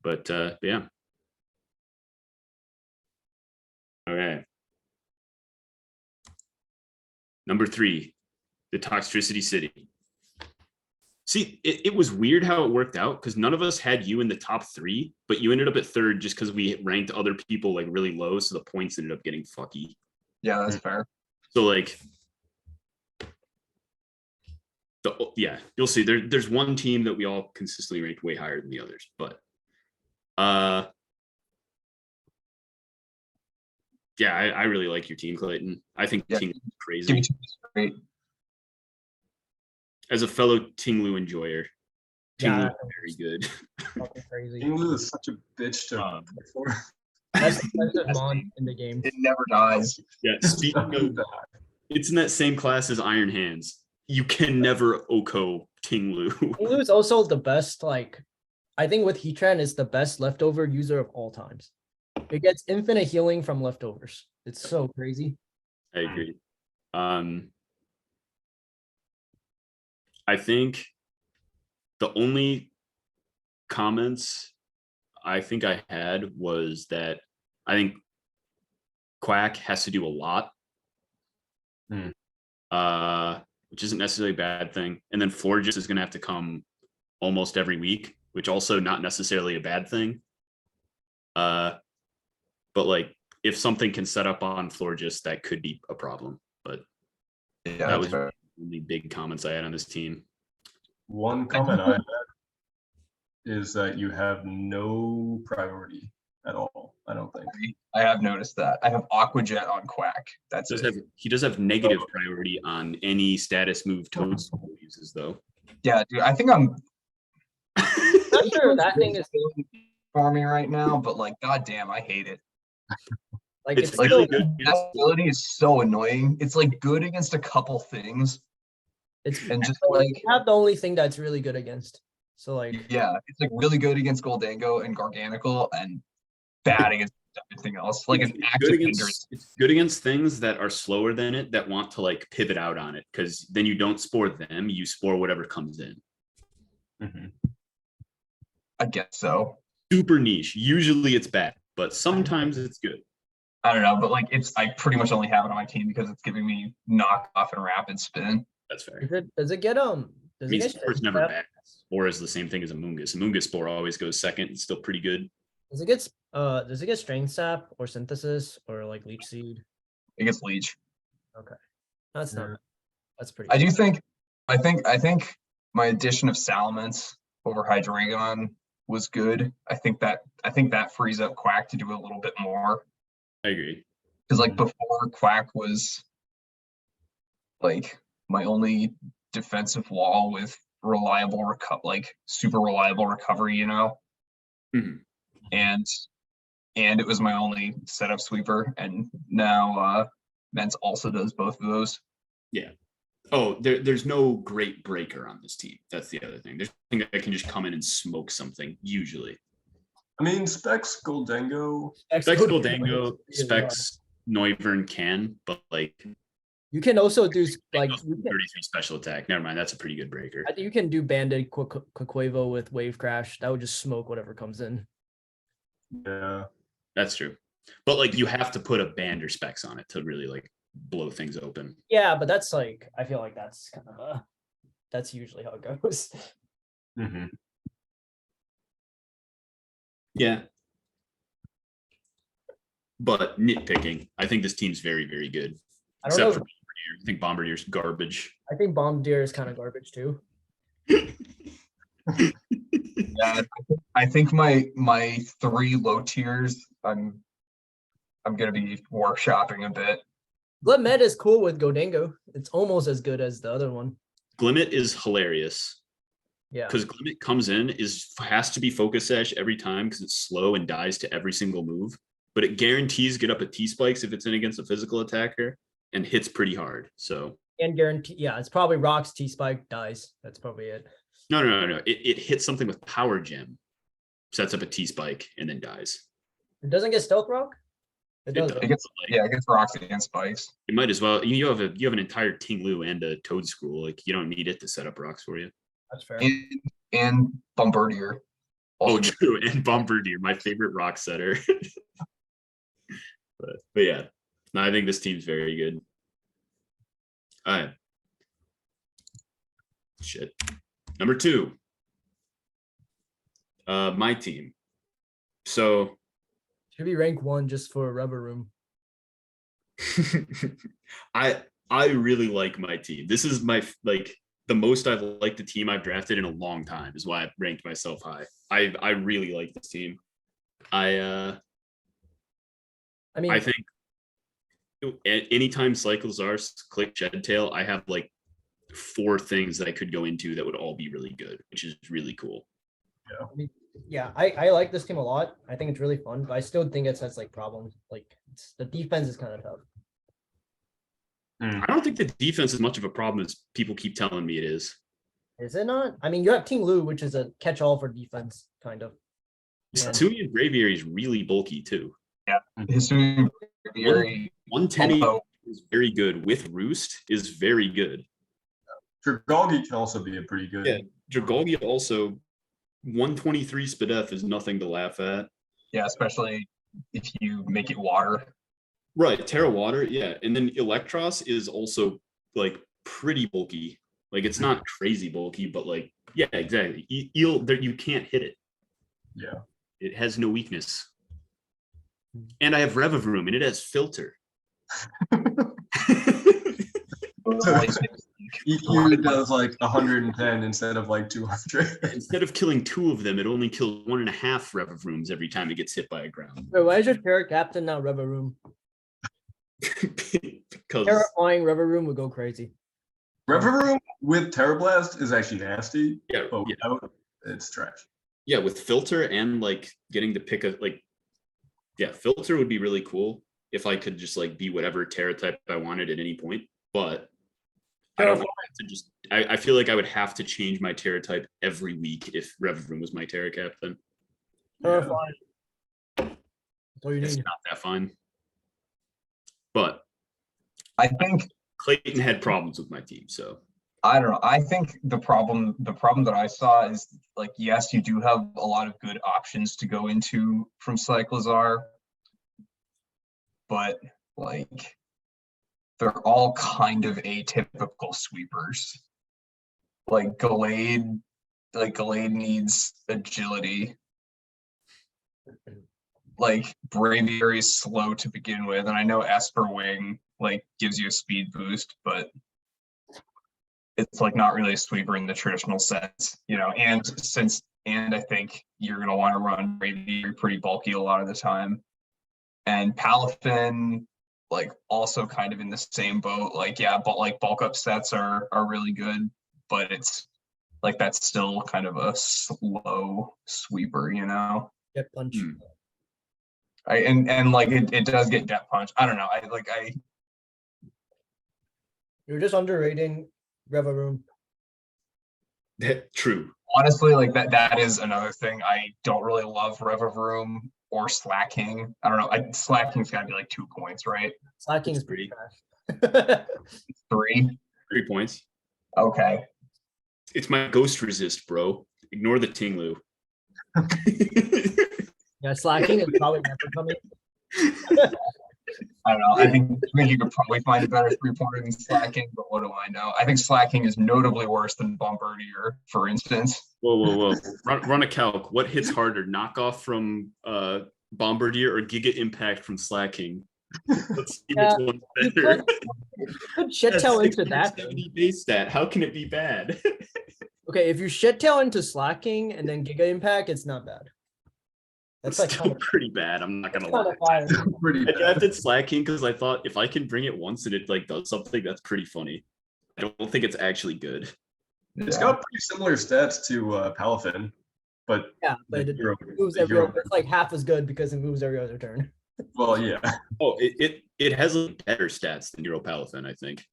but yeah. Okay. Number 3, the Toxtricity City. See, it was weird how it worked out because none of us had you in the top 3, but you ended up at 3rd just because we ranked other people like really low, so the points ended up getting fucky. Yeah, that's fair. So like, yeah, you'll see. There's one team that we all consistently ranked way higher than the others, but yeah, I really like your team, Clayton. I think the Yeah. team is Give me crazy. 2 straight. As a fellow Tinglu enjoyer, Yeah, Tinglu is very good. fucking crazy. England is such a bitch to play for. Best defensive mon in the game. It never dies. Yeah, speaking of, it's in that same class as Iron Hands. you can never Oko King Lu. King is also the best, like, I think with Heatran is the best leftover user of all times. It gets infinite healing from leftovers. It's so crazy. I agree. I think the only comments I think I had was that I think Quack has to do a lot. Which isn't necessarily a bad thing. And then Florges is going to have to come almost every week, which also not necessarily a bad thing. But like if something can set up on Florges, that could be a problem. But Yeah, that was fair. the big comments I had on this team. One comment I had is that you have no priority at all. I don't think. I have noticed that. I have Aquajet on Quack. That's it. He does have negative priority on any status move Toadstool uses, though. Yeah, dude. I think I'm Not sure that thing is for me right now, but like, goddamn, I hate it. like It's it's like still, good. That ability is so annoying. It's like good against a couple things, it's and just like like, have the only thing that's really good against. So like yeah, it's like really good against Goldango and Garganical, and bad against everything else. Like an It's active good hindrance. against, it's good against things that are slower than it that want to like pivot out on it, because then you don't spore them, you spore whatever comes in. I guess so. Super niche. Usually it's bad, but sometimes it's good. I don't know, but like I pretty much only have it on my team because it's giving me knock off and rapid spin. That's fair. does it get I does mean, it get Spore's strength never sap? bad. Spore is the same thing as Amoonguss. Amoonguss Spore always goes second. It's still pretty good. Does it get strength sap or synthesis or like leech seed? It gets leech. That's not Yeah. bad. That's pretty I good. do think I think my addition of Salamence over Hydreigon was good. I think that frees up Quack to do a little bit more. I agree. Because like before, Quack was like my only defensive wall with reliable super reliable recovery, you know. Mhm. And it was my only setup sweeper, and now Mence also does both of those. Yeah. Oh, there's no great breaker on this team. That's the other thing. There's nothing that can just come in and smoke something, usually. I mean, Specs Goldango. Specs Goldango, Specs Noivern can, but like You can also do like 33 special attack. Never mind, that's a pretty good breaker. I think you can do banded Quaquavo with wave crash. That would just smoke whatever comes in. Yeah. That's true. But like you have to put a band or specs on it to really like blow things open. Yeah, but that's like I feel like that's kind of that's usually how it goes. Yeah. But nitpicking, I think this team's very, very good. I don't Except know. for Bombardier. I think Bombardier's garbage. I think Bombardier is kind of garbage too. Yeah, I think my three low tiers, I'm gonna be workshopping a bit. Glimmet is cool with Goldango. It's almost as good as the other one. Glimmet is hilarious. Yeah. Because Glimmet comes in has to be focus sash every time because it's slow and dies to every single move. But it guarantees get up at T-spikes if it's in against a physical attacker and hits pretty hard. So And guarantee, yeah, it's probably rocks, T-spike, dies. That's probably it. no. It hits something with power gem, sets up a T-spike, and then dies. It doesn't get stealth rock? It does. does. right? It gets rocks and spikes. It might as well. You have an entire Ting Lu and a Toad School. Like you don't need it to set up rocks for you. That's fair. And Bombardier. Oh, Also true. And Bombardier, my favorite rock setter. but yeah, no, I think this team's very good. All right. Shit. Number 2. My team. So Should be rank 1 just for a rubber room. I really like my team. This is my the most I've liked the team I've drafted in a long time is why I've ranked myself high. I really like this team. I I mean, I think anytime cycles are click shed tail, I have like 4 things that I could go into that would all be really good, which is really cool. yeah, I like this team a lot. I think it's really fun, but I still think it has like problems. Like the defense is kind of tough. I don't think the defense is much of a problem as people keep telling me it is. Is it not? I mean, you have Ting Lu, which is a catch-all for defense, kind of. Yeah. Hisui and Braviary is really bulky too. Hisui Braviary, 110 although is very good. With Roost is very good. Dragalgi can also be a pretty good. Yeah, Dragalgi also 123 SPDF is nothing to laugh at. yeah, especially if you make it water. Right, Terra Water, yeah, and then Electros is also like pretty bulky. Like it's not crazy bulky, but like yeah, exactly. You can't hit it. Yeah. It has no weakness. And I have Revavroom, and it has filter. He does like 110 instead of like 200. Instead of killing 2 of them, it only kills 1.5 Revavrooms every time it gets hit by a ground. Wait, why is your Terra Captain now Revavroom? Because Terrifying Revavroom would go crazy. Revavroom with Terrablast is actually nasty, yeah, but yeah, without it's trash. yeah, with filter and like getting to pick a like, yeah, filter would be really cool if I could just like be whatever Terra type I wanted at any point. But I don't want to just. I feel like I would have to change my Terra type every week if Revavroom was my Terra captain. Terrifying. That's all you It's need. not that fine. But I think Clayton had problems with my team, so I don't know. I think the problem that I saw is like, yes, you do have a lot of good options to go into from Cyclizar, but like they're all kind of atypical sweepers. Like Gallade needs agility. Like Braviary is slow to begin with, and I know Esper Wing like gives you a speed boost, but it's like not really a sweeper in the traditional sense, you know. And I think you're gonna want to run Braviary pretty bulky a lot of the time. And Palafin, like also kind of in the same boat. Like, yeah, but like bulk up sets are really good, but it's like that's still kind of a slow sweeper, you know. Get punch. And like it does get depth punch. I don't know. You're just underrating Revavroom. true. Honestly, like that is another thing. I don't really love Revavroom or Slacking. I don't know. Slacking's gotta be like 2 points, right? Slacking It's is pretty pretty- trash. 3. 3 points. Okay. It's my ghost resist, bro. Ignore the Tinglu. Yeah, slacking is probably never coming. I don't know. I think you could probably find a better 3-pointer than Slacking, but what do I know? I think Slacking is notably worse than Bombardier, for instance. Whoa. Run a calc. What hits harder, knockoff from Bombardier or Giga Impact from Slacking? Let's see Yeah, which one's You better. could shit tail into that. 70 base stat. How can it be bad? Okay, if you shit tail into slacking and then Giga Impact, it's not bad. That's That's like still kind of, pretty bad. I'm not gonna kind lie. of fire. Pretty I bad. drafted Slacking because I thought if I can bring it once and it like does something, that's pretty funny. I don't think it's actually good. It's Yeah. got pretty similar stats to Palafin, but Yeah, but the it hero- moves the every hero- it's like half as good because it moves every other turn. well, yeah. Oh, it has like better stats than Neuropalafin, I think.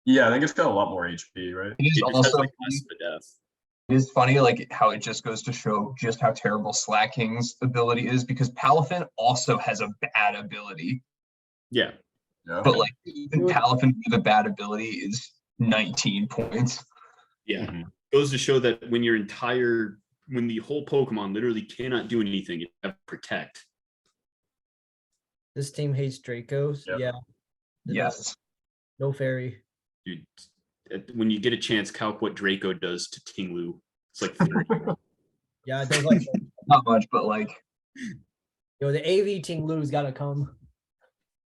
Yeah, I think it's got a lot more HP, right? It is It just also has like less SPDF. it is funny, like how it just goes to show just how terrible Slacking's ability is, because Palafin also has a bad ability, Yeah. Yeah. but like even Palafin with a bad ability is 19 points. Yeah. Mhm. Goes to show that when the whole Pokemon literally cannot do anything, you have to protect. This team hates Dracos. Yep. Yeah. It does. Yes. No fairy. Dude, when you get a chance, calc what Draco does to Tinglu. It's like 30. Yeah, it does like Not much, but like yo, the AV Ting Lu's gotta come.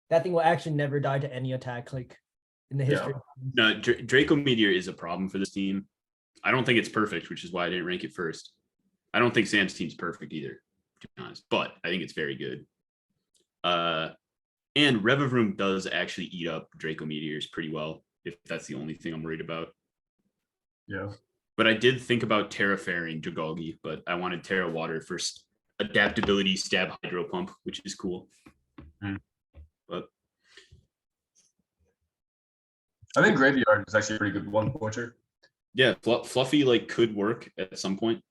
That thing will actually never die to any attack, like in the history. No, Draco Meteor is a problem for this team. I don't think it's perfect, which is why I didn't rank it first. I don't think Sam's team's perfect either, to be honest, but I think it's very good. And Revavroom does actually eat up Draco Meteors pretty well, if that's the only thing I'm worried about. Yeah. But I did think about Terrafaring Dragalgi, but I wanted Terra Water for adaptability, stab, hydro pump, which is cool. Hmm. But I think Graveyard is actually a pretty good one pointer. Yeah, Fluffy like could work at some point.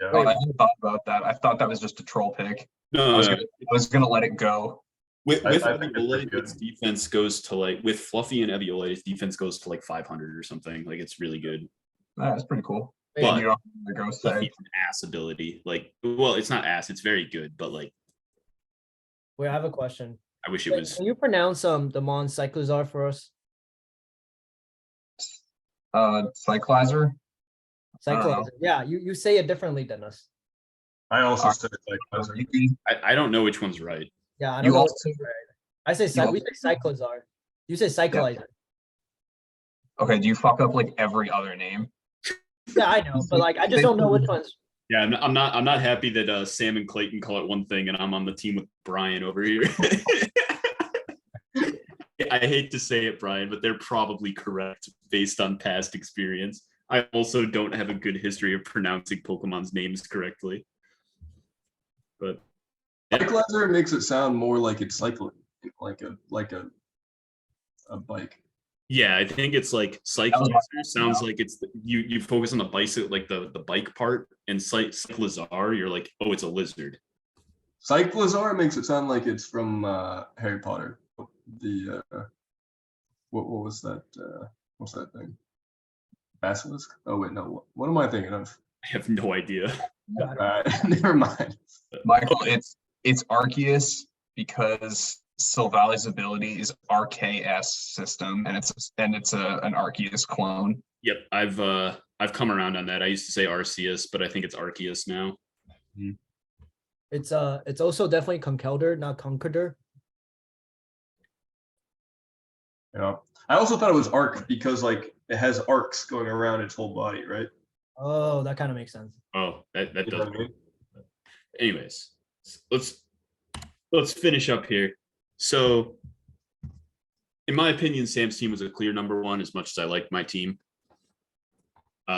Yeah. Oh, I hadn't thought about that. I thought that was just a troll pick. No, I was no, gonna, I was gonna let it go. with I with think it's pretty Eviolite, good. its defense goes to like with Fluffy and Eviolite, its defense goes to like 500 or something. Like it's really good. That's pretty cool. Wait, But You don't have the ghost tag. Fluffy's an ass ability. Like, well, it's not ass. It's very good, but like wait, I have a question. I wish it Wait, was. can you pronounce the Mon Cyclizar for us? Cyclizer. I don't know. Cyclizer. Yeah, you say it differently than us. I also Uh, said like Cyclizer. You can- I don't know which one's right. Yeah, I don't You know. also- I say you we say Cyclizar. You say Cyclizer. Okay, do you fuck up like every other name? Yeah, I know, but like I just don't know which ones. Yeah, I'm not happy that Sam and Clayton call it one thing and I'm on the team with Brian over here. I hate to say it, Brian, but they're probably correct based on past experience. I also don't have a good history of pronouncing Pokemon's names correctly. But Cyclizer makes it sound more like it's cycling, like a bike. yeah, I think it's like Cyclizer sounds like it's you focus on the bicycle, like the bike part, and Cyclizar, you're like, oh, it's a lizard. Cyclizar makes it sound like it's from Harry Potter. The what was that? What's that thing? Basilisk? Oh wait, no. What am I thinking of? I have no idea. Never mind. Michael, it's Arceus because Silvali's ability is RKS system, and it's an Arceus clone. Yep, I've come around on that. I used to say Arceus, but I think it's Arceus now. It's also definitely Conkeldurr, not Conqueror. Yeah. I also thought it was arc because like it has arcs going around its whole body, right? Oh, that kind of makes sense. Oh, that You know does. what I mean? Anyways, let's finish up here. So, in my opinion, Sam's team was a clear number one. As much as I liked my team,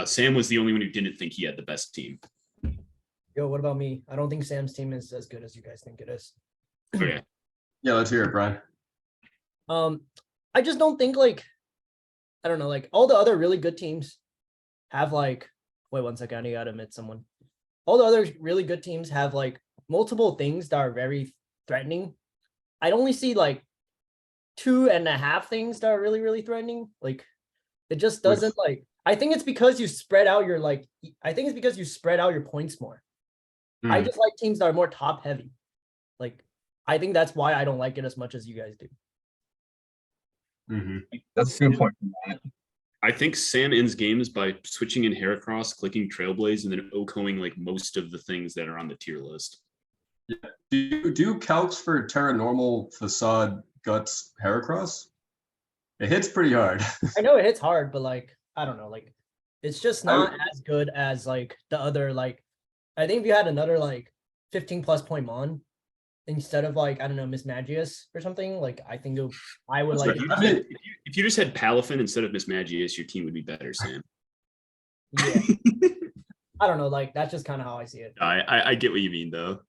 Sam was the only one who didn't think he had the best team. Yo, what about me? I don't think Sam's team is as good as you guys think it is. Okay, Yeah, let's hear it, Brian. I just don't think like, I don't know, like all the other really good teams have like, wait 1 second, I gotta admit someone. All the other really good teams have like multiple things that are very threatening. I only see like 2.5 things that are really, really threatening. Like it just doesn't like, I think it's because you spread out your like, I think it's because you spread out your points more. I just like teams that are more top heavy. Like, I think that's why I don't like it as much as you guys do. That's a good point. I think Sam ends games by switching in Heracross, clicking Trailblaze, and then OHKOing like most of the things that are on the tier list. Do calcs for Terra Normal, Facade, Guts, Heracross? It hits pretty hard. I know it hits hard, but like, I don't know, like, it's just not as good as like the other, like, I think if you had another like 15+ point Mon instead of like, I don't know, Miss Magius or something, like, I think I would like. If you just had Palafin instead of Miss Magius, your team would be better, Sam. Yeah. I don't know, like, that's just kind of how I see it. I get what you mean though.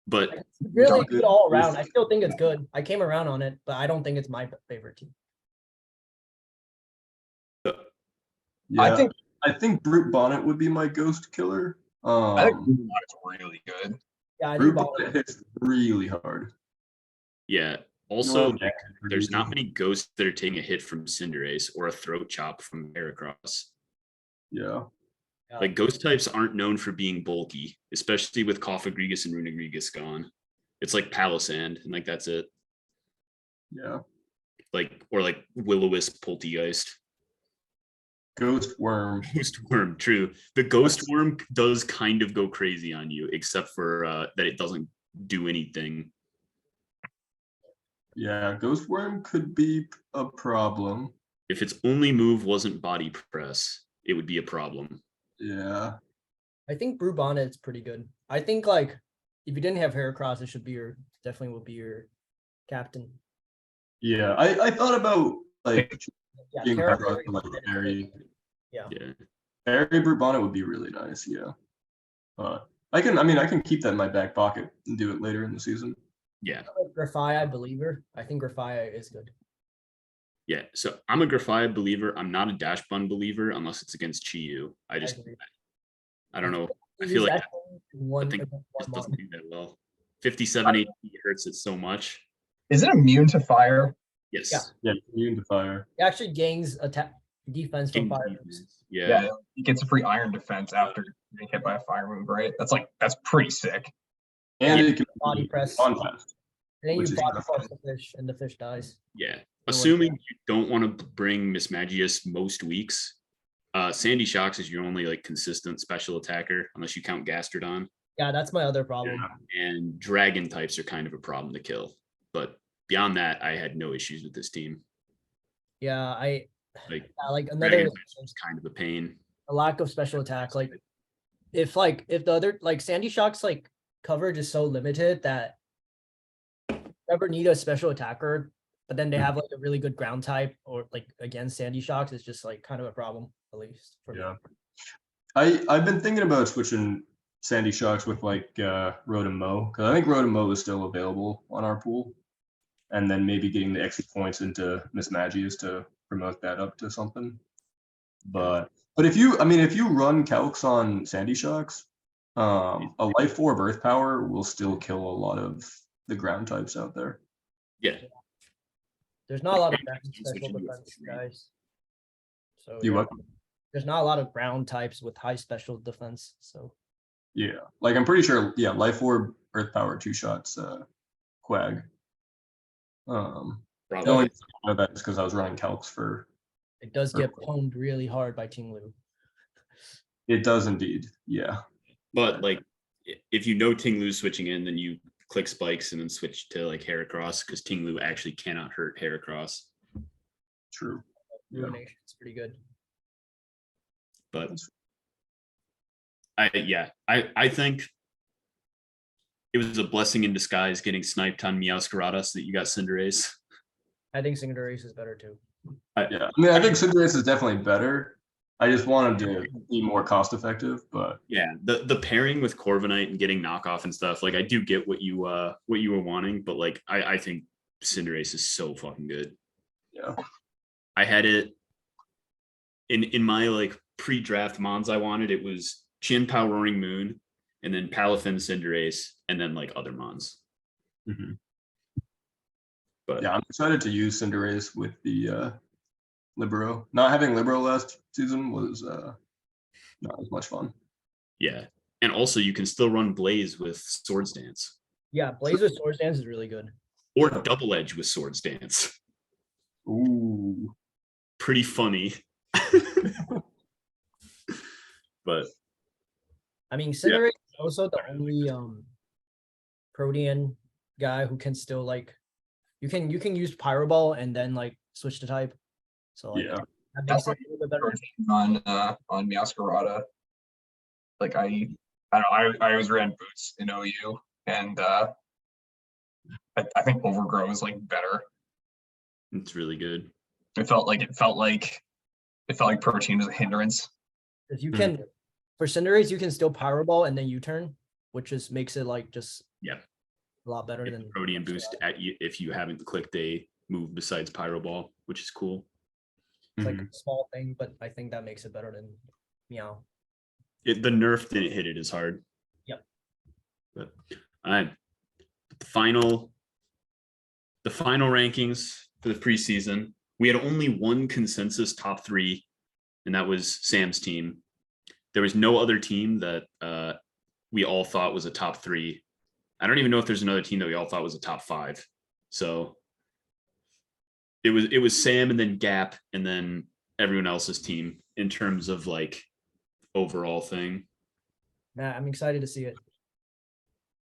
But Like, it's really good all around. I still think it's good. I came around on it, but I don't think it's my favorite team. Yeah, I think Brute Bonnet would be my ghost killer. I think it's really good. Yeah, I Brute think Bonnet hits really hard. yeah, also No, like, there's not many ghosts that are taking a hit from Cinderace or a throat chop from Heracross. Yeah. Like ghost types aren't known for being bulky, especially with Coffagrigus and Runegrigus gone. It's like Palisand, and like that's it. Yeah. Like or like Will-O-Wisp Poltegeist. Ghost Worm. Ghost Worm, true. The Ghost Worm does kind of go crazy on you, except for that it doesn't do anything. Yeah, Ghost Worm could be a problem. If its only move wasn't Body Press, it would be a problem. Yeah. I think Brute Bonnet's pretty good. I think like if you didn't have Heracross, it should be definitely will be your captain. Yeah, I thought about like Yeah, being Terra Heracross Fairy and, like Fairy. Yeah. Fairy Brute Bonnet would be really nice, yeah. I can keep that in my back pocket and do it later in the season. Yeah. Grafia, I believe her. I think Grafia is good. Yeah, so I'm a Grafia believer. I'm not a Dash Bun believer unless it's against Chiyu. agree. I don't know. I Use feel like that that one thing against just one doesn't mon. do that well. 57 HP hurts it so much. Is it immune to fire? Yes. Yeah, immune to fire. It actually gains attack defense from King fire. defense. Yeah. Yeah, he gets a free iron defense after getting hit by a fire move, right? That's pretty sick. And it can Body be press. contest. And then you which is body kinda press fun. the fish, and the fish dies. Yeah. way. Assuming you don't want to bring Miss Magius most weeks, Sandy Shocks is your only like consistent special attacker, unless you count Gastrodon. Yeah, that's my other problem. And dragon types are kind of a problem to kill. But beyond that, I had no issues with this team. Yeah, Like like another dragon types is kind of a pain. a lack of special attack. Like if the other like Sandy Shock's like coverage is so limited that never need a special attacker, but then they have like a really good ground type or like against Sandy Shocks is just like kind of a problem, at least for me. Yeah. I've been thinking about switching Sandy Shocks with like Rotom Mo, because I think Rotom Mo is still available on our pool. And then maybe getting the extra points into Miss Magius to promote that up to something. But if you run calcs on Sandy Shocks, a Life Orb Earth Power will still kill a lot of the ground types out there. Yeah. There's not a lot of ground Switching special to a defense free. guys. So You yeah, what? there's not a lot of ground types with high special defense. So Yeah, like I'm pretty sure. Yeah, Life Orb Earth Power 2-shots Quag. The only Probably. reason I know that is because I was running calcs for. it does get pwned really hard by Ting Lu. It does indeed. Yeah. But like if you know Ting Lu's switching in, then you click spikes and then switch to like Heracross, because Ting Lu actually cannot hurt Heracross. True. Yeah. Ruination is pretty good. But I think it was a blessing in disguise getting sniped on Meowscarada so that you got Cinderace. I think Cinderace is better too. Yeah. I mean, I think Cinderace is definitely better. I just wanted to be more cost effective, but Yeah, the pairing with Corviknight and getting knockoff and stuff, like I do get what you were wanting, but like I think Cinderace is so fucking good. yeah. I had it in my like pre-draft mons I wanted. It was Chien-Pao Roaring Moon, and then Palafin Cinderace, and then like other mons. Mhm. But Yeah, I'm excited to use Cinderace with the Libero. Not having Libero last season was not as much fun. yeah. And also you can still run Blaze with Swords Dance. Yeah, Blaze with Swords Dance is really good. Or Double Edge with Swords Dance. Ooh. Pretty funny. But I mean, Cinderace is also the only Protean guy who can still like you can use Pyro Ball and then like switch to type. So like, Yeah. that That's makes it a little bit better. on Meowscarada. Like I don't know, I always ran boots in OU, and I think Overgrow is like better. it's really good. It felt like Protein was a hindrance. Because you can for Cinderace, you can still Pyro Ball and then U-turn, which just makes it like just Yeah. a lot better Get than the Protean boost at you if you haven't clicked a move besides Pyro Ball, which is cool. it's like a small thing, but I think that makes it better than Meow. The nerf didn't hit it as hard. Yep. But the final rankings for the preseason, we had only one consensus top 3, and that was Sam's team. There was no other team that we all thought was a top 3. I don't even know if there's another team that we all thought was a top 5. So it was Sam and then Gap and then everyone else's team in terms of like overall thing. Matt, I'm excited to see it.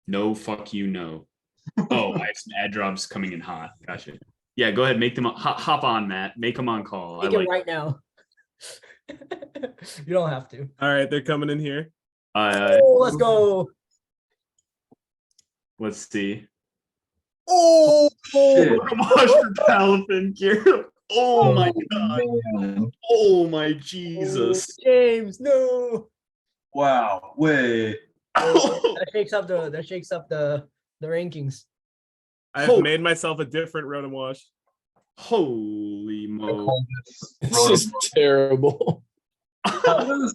No, fuck you, no. Oh, I have some ad drops coming in hot. Gotcha. Yeah, go ahead, make them hop on, Matt. Make them on call. Take it right now. You don't have to. All right, they're coming in here. Oh, let's go. Let's see. Oh, Shit. Wash for Palafin gear. Oh my god. Man. Oh my Jesus. James, no. Wow. Wait. That shakes up the rankings. I've Holy- made myself a different Rotom Wash. Holy I mo! call this This roto- is terrible. How does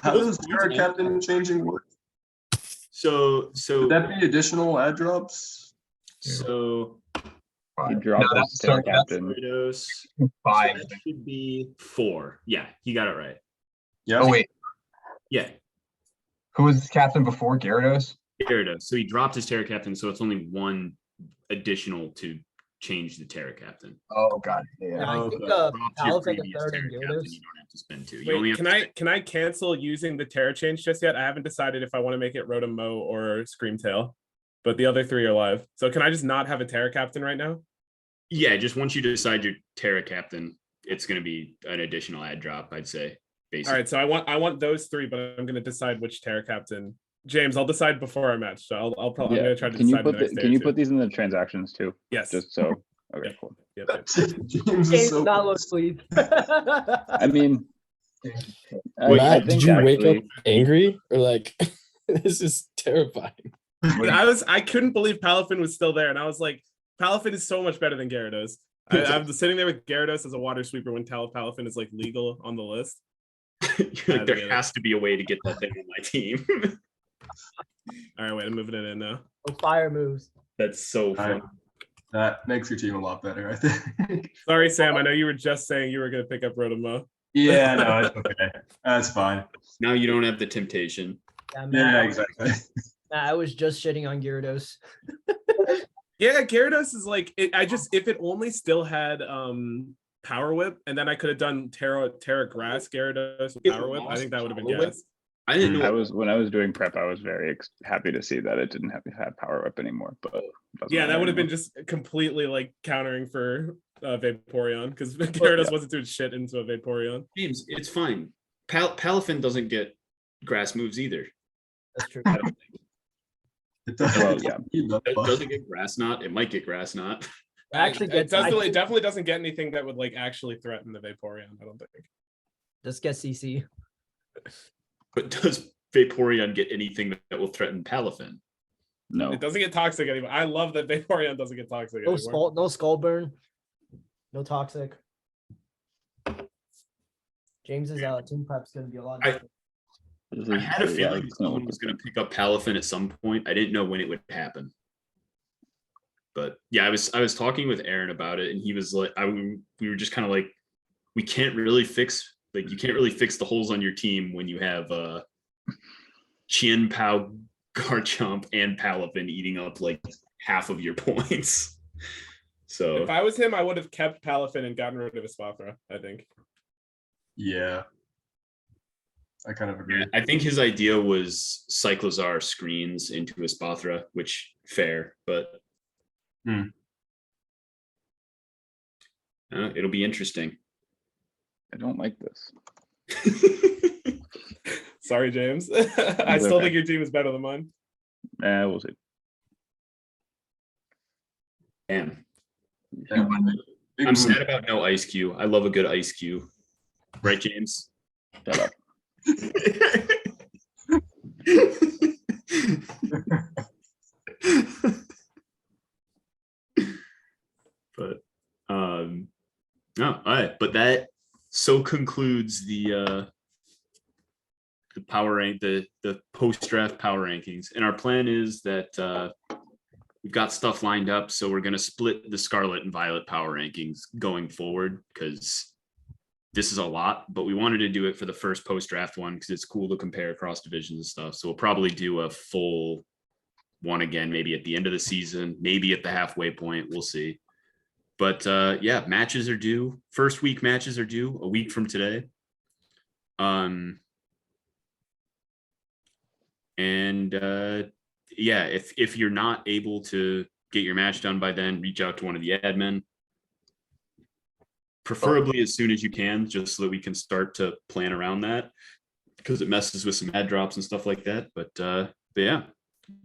Those Terra Captain changing work? So Would that be additional ad drops? so He No, dropped his that's Terra so that's Captain. Gyarados. So 5. that should be 4. Yeah, you got it right. Yeah. Oh wait, Yeah, who was captain before Gyarados? Gyarados. So he dropped his Terra Captain, so it's only 1 additional to change the Terra Captain. Oh god, yeah. Yeah, I Oh, think okay. Dropped your Pal's at the previous third Terra and Captain, Gyarados. you don't have to spend 2. You only Wait, have to spend- can I cancel using the Terra change just yet? I haven't decided if I want to make it Rotom-Mow or Screamtail, but the other 3 are live. So can I just not have a Terra Captain right now? Yeah, just once you decide your Terra Captain, it's going to be an additional ad drop, I'd say. Basically. All right, so I want those 3, but I'm gonna decide which Terra Captain. James, I'll decide before our match. So I'm gonna try to Can you decide. put in the next day can or you two. put these in the transactions too? Yes. Just so. Okay, Yep. cool. Yep. James is James so not look pissed. pleased. I mean, I Matt, did think you wake up actually- angry or like this is terrifying? I couldn't believe Palafin was still there, and I was like, Palafin is so much better than Gyarados. I'm sitting there with Gyarados as a water sweeper when Palafin is like legal on the list. You're like, there has to be a way to get that thing on my team. All right, wait, I'm moving it in now. Oh, fire moves. That's so fun. That makes your team a lot better, I think. Sorry, Sam. I know you were just saying you were gonna pick up Rotom-Mow. Yeah, no, it's okay. That's fine. Now you don't have the temptation. Yeah, man, Yeah, exactly. I was just shitting on Gyarados. Yeah, Gyarados is like if it only still had Power Whip, and then I could have done Terra Grass Gyarados with If Power Whip. I think that would have been Power Whip? gas. I didn't know. when I was doing prep, I was very happy to see that it didn't have power up anymore. But it doesn't Yeah, that matter would have been anymore. just completely like countering for Vaporeon because Gyarados wasn't doing shit into a Vaporeon. James, it's fine. Palafin doesn't get grass moves either. That's true. It doesn't- Well, yeah. Does it get grass knot? It might get grass knot. Actually, It gets definitely doesn't get anything that would like actually threaten the Vaporeon. I don't think. just get CC. But does Vaporeon get anything that will threaten Palafin? No. It doesn't get toxic anymore. I love that Vaporeon doesn't get toxic No anymore. no skull burn. No toxic. James's team prep's gonna be a lot. I- different. This I is- had a yeah, feeling it's gonna someone look was going to different. pick up Palafin at some point. I didn't know when it would happen. But yeah, I was talking with Aaron about it, and he was like, we were just kind of like, we can't really fix you can't really fix the holes on your team when you have Chien Pao, Garchomp, and Palafin eating up like half of your points. So If I was him, I would have kept Palafin and gotten rid of Espathra, I think. Yeah. I kind of agree. I think his idea was Cyclozar screens into Espathra, which fair, but it'll be interesting. I don't like this. Sorry, James. I still okay. think your team is better than mine. We'll see. Damn. Yeah, big I'm move. sad about no Ice Cube. I love a good Ice Cube. Right, James? Shut up. But no, all right. But that so concludes the power rank, the post draft power rankings. And our plan is that we've got stuff lined up, so we're gonna split the Scarlet and Violet power rankings going forward because this is a lot, but we wanted to do it for the first post draft one because it's cool to compare across divisions and stuff. So we'll probably do a full one again, maybe at the end of the season, maybe at the halfway point. We'll see. But yeah, matches are due. First week matches are due a week from today. And yeah, if you're not able to get your match done by then, reach out to one of the admin. Preferably as soon as you can, just so that we can start to plan around that, because it messes with some ad drops and stuff like that. But yeah,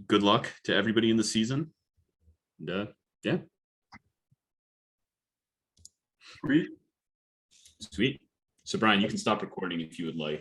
good luck to everybody in the season. And yeah. Sweet. Sweet. So Brian, you can stop recording if you would like.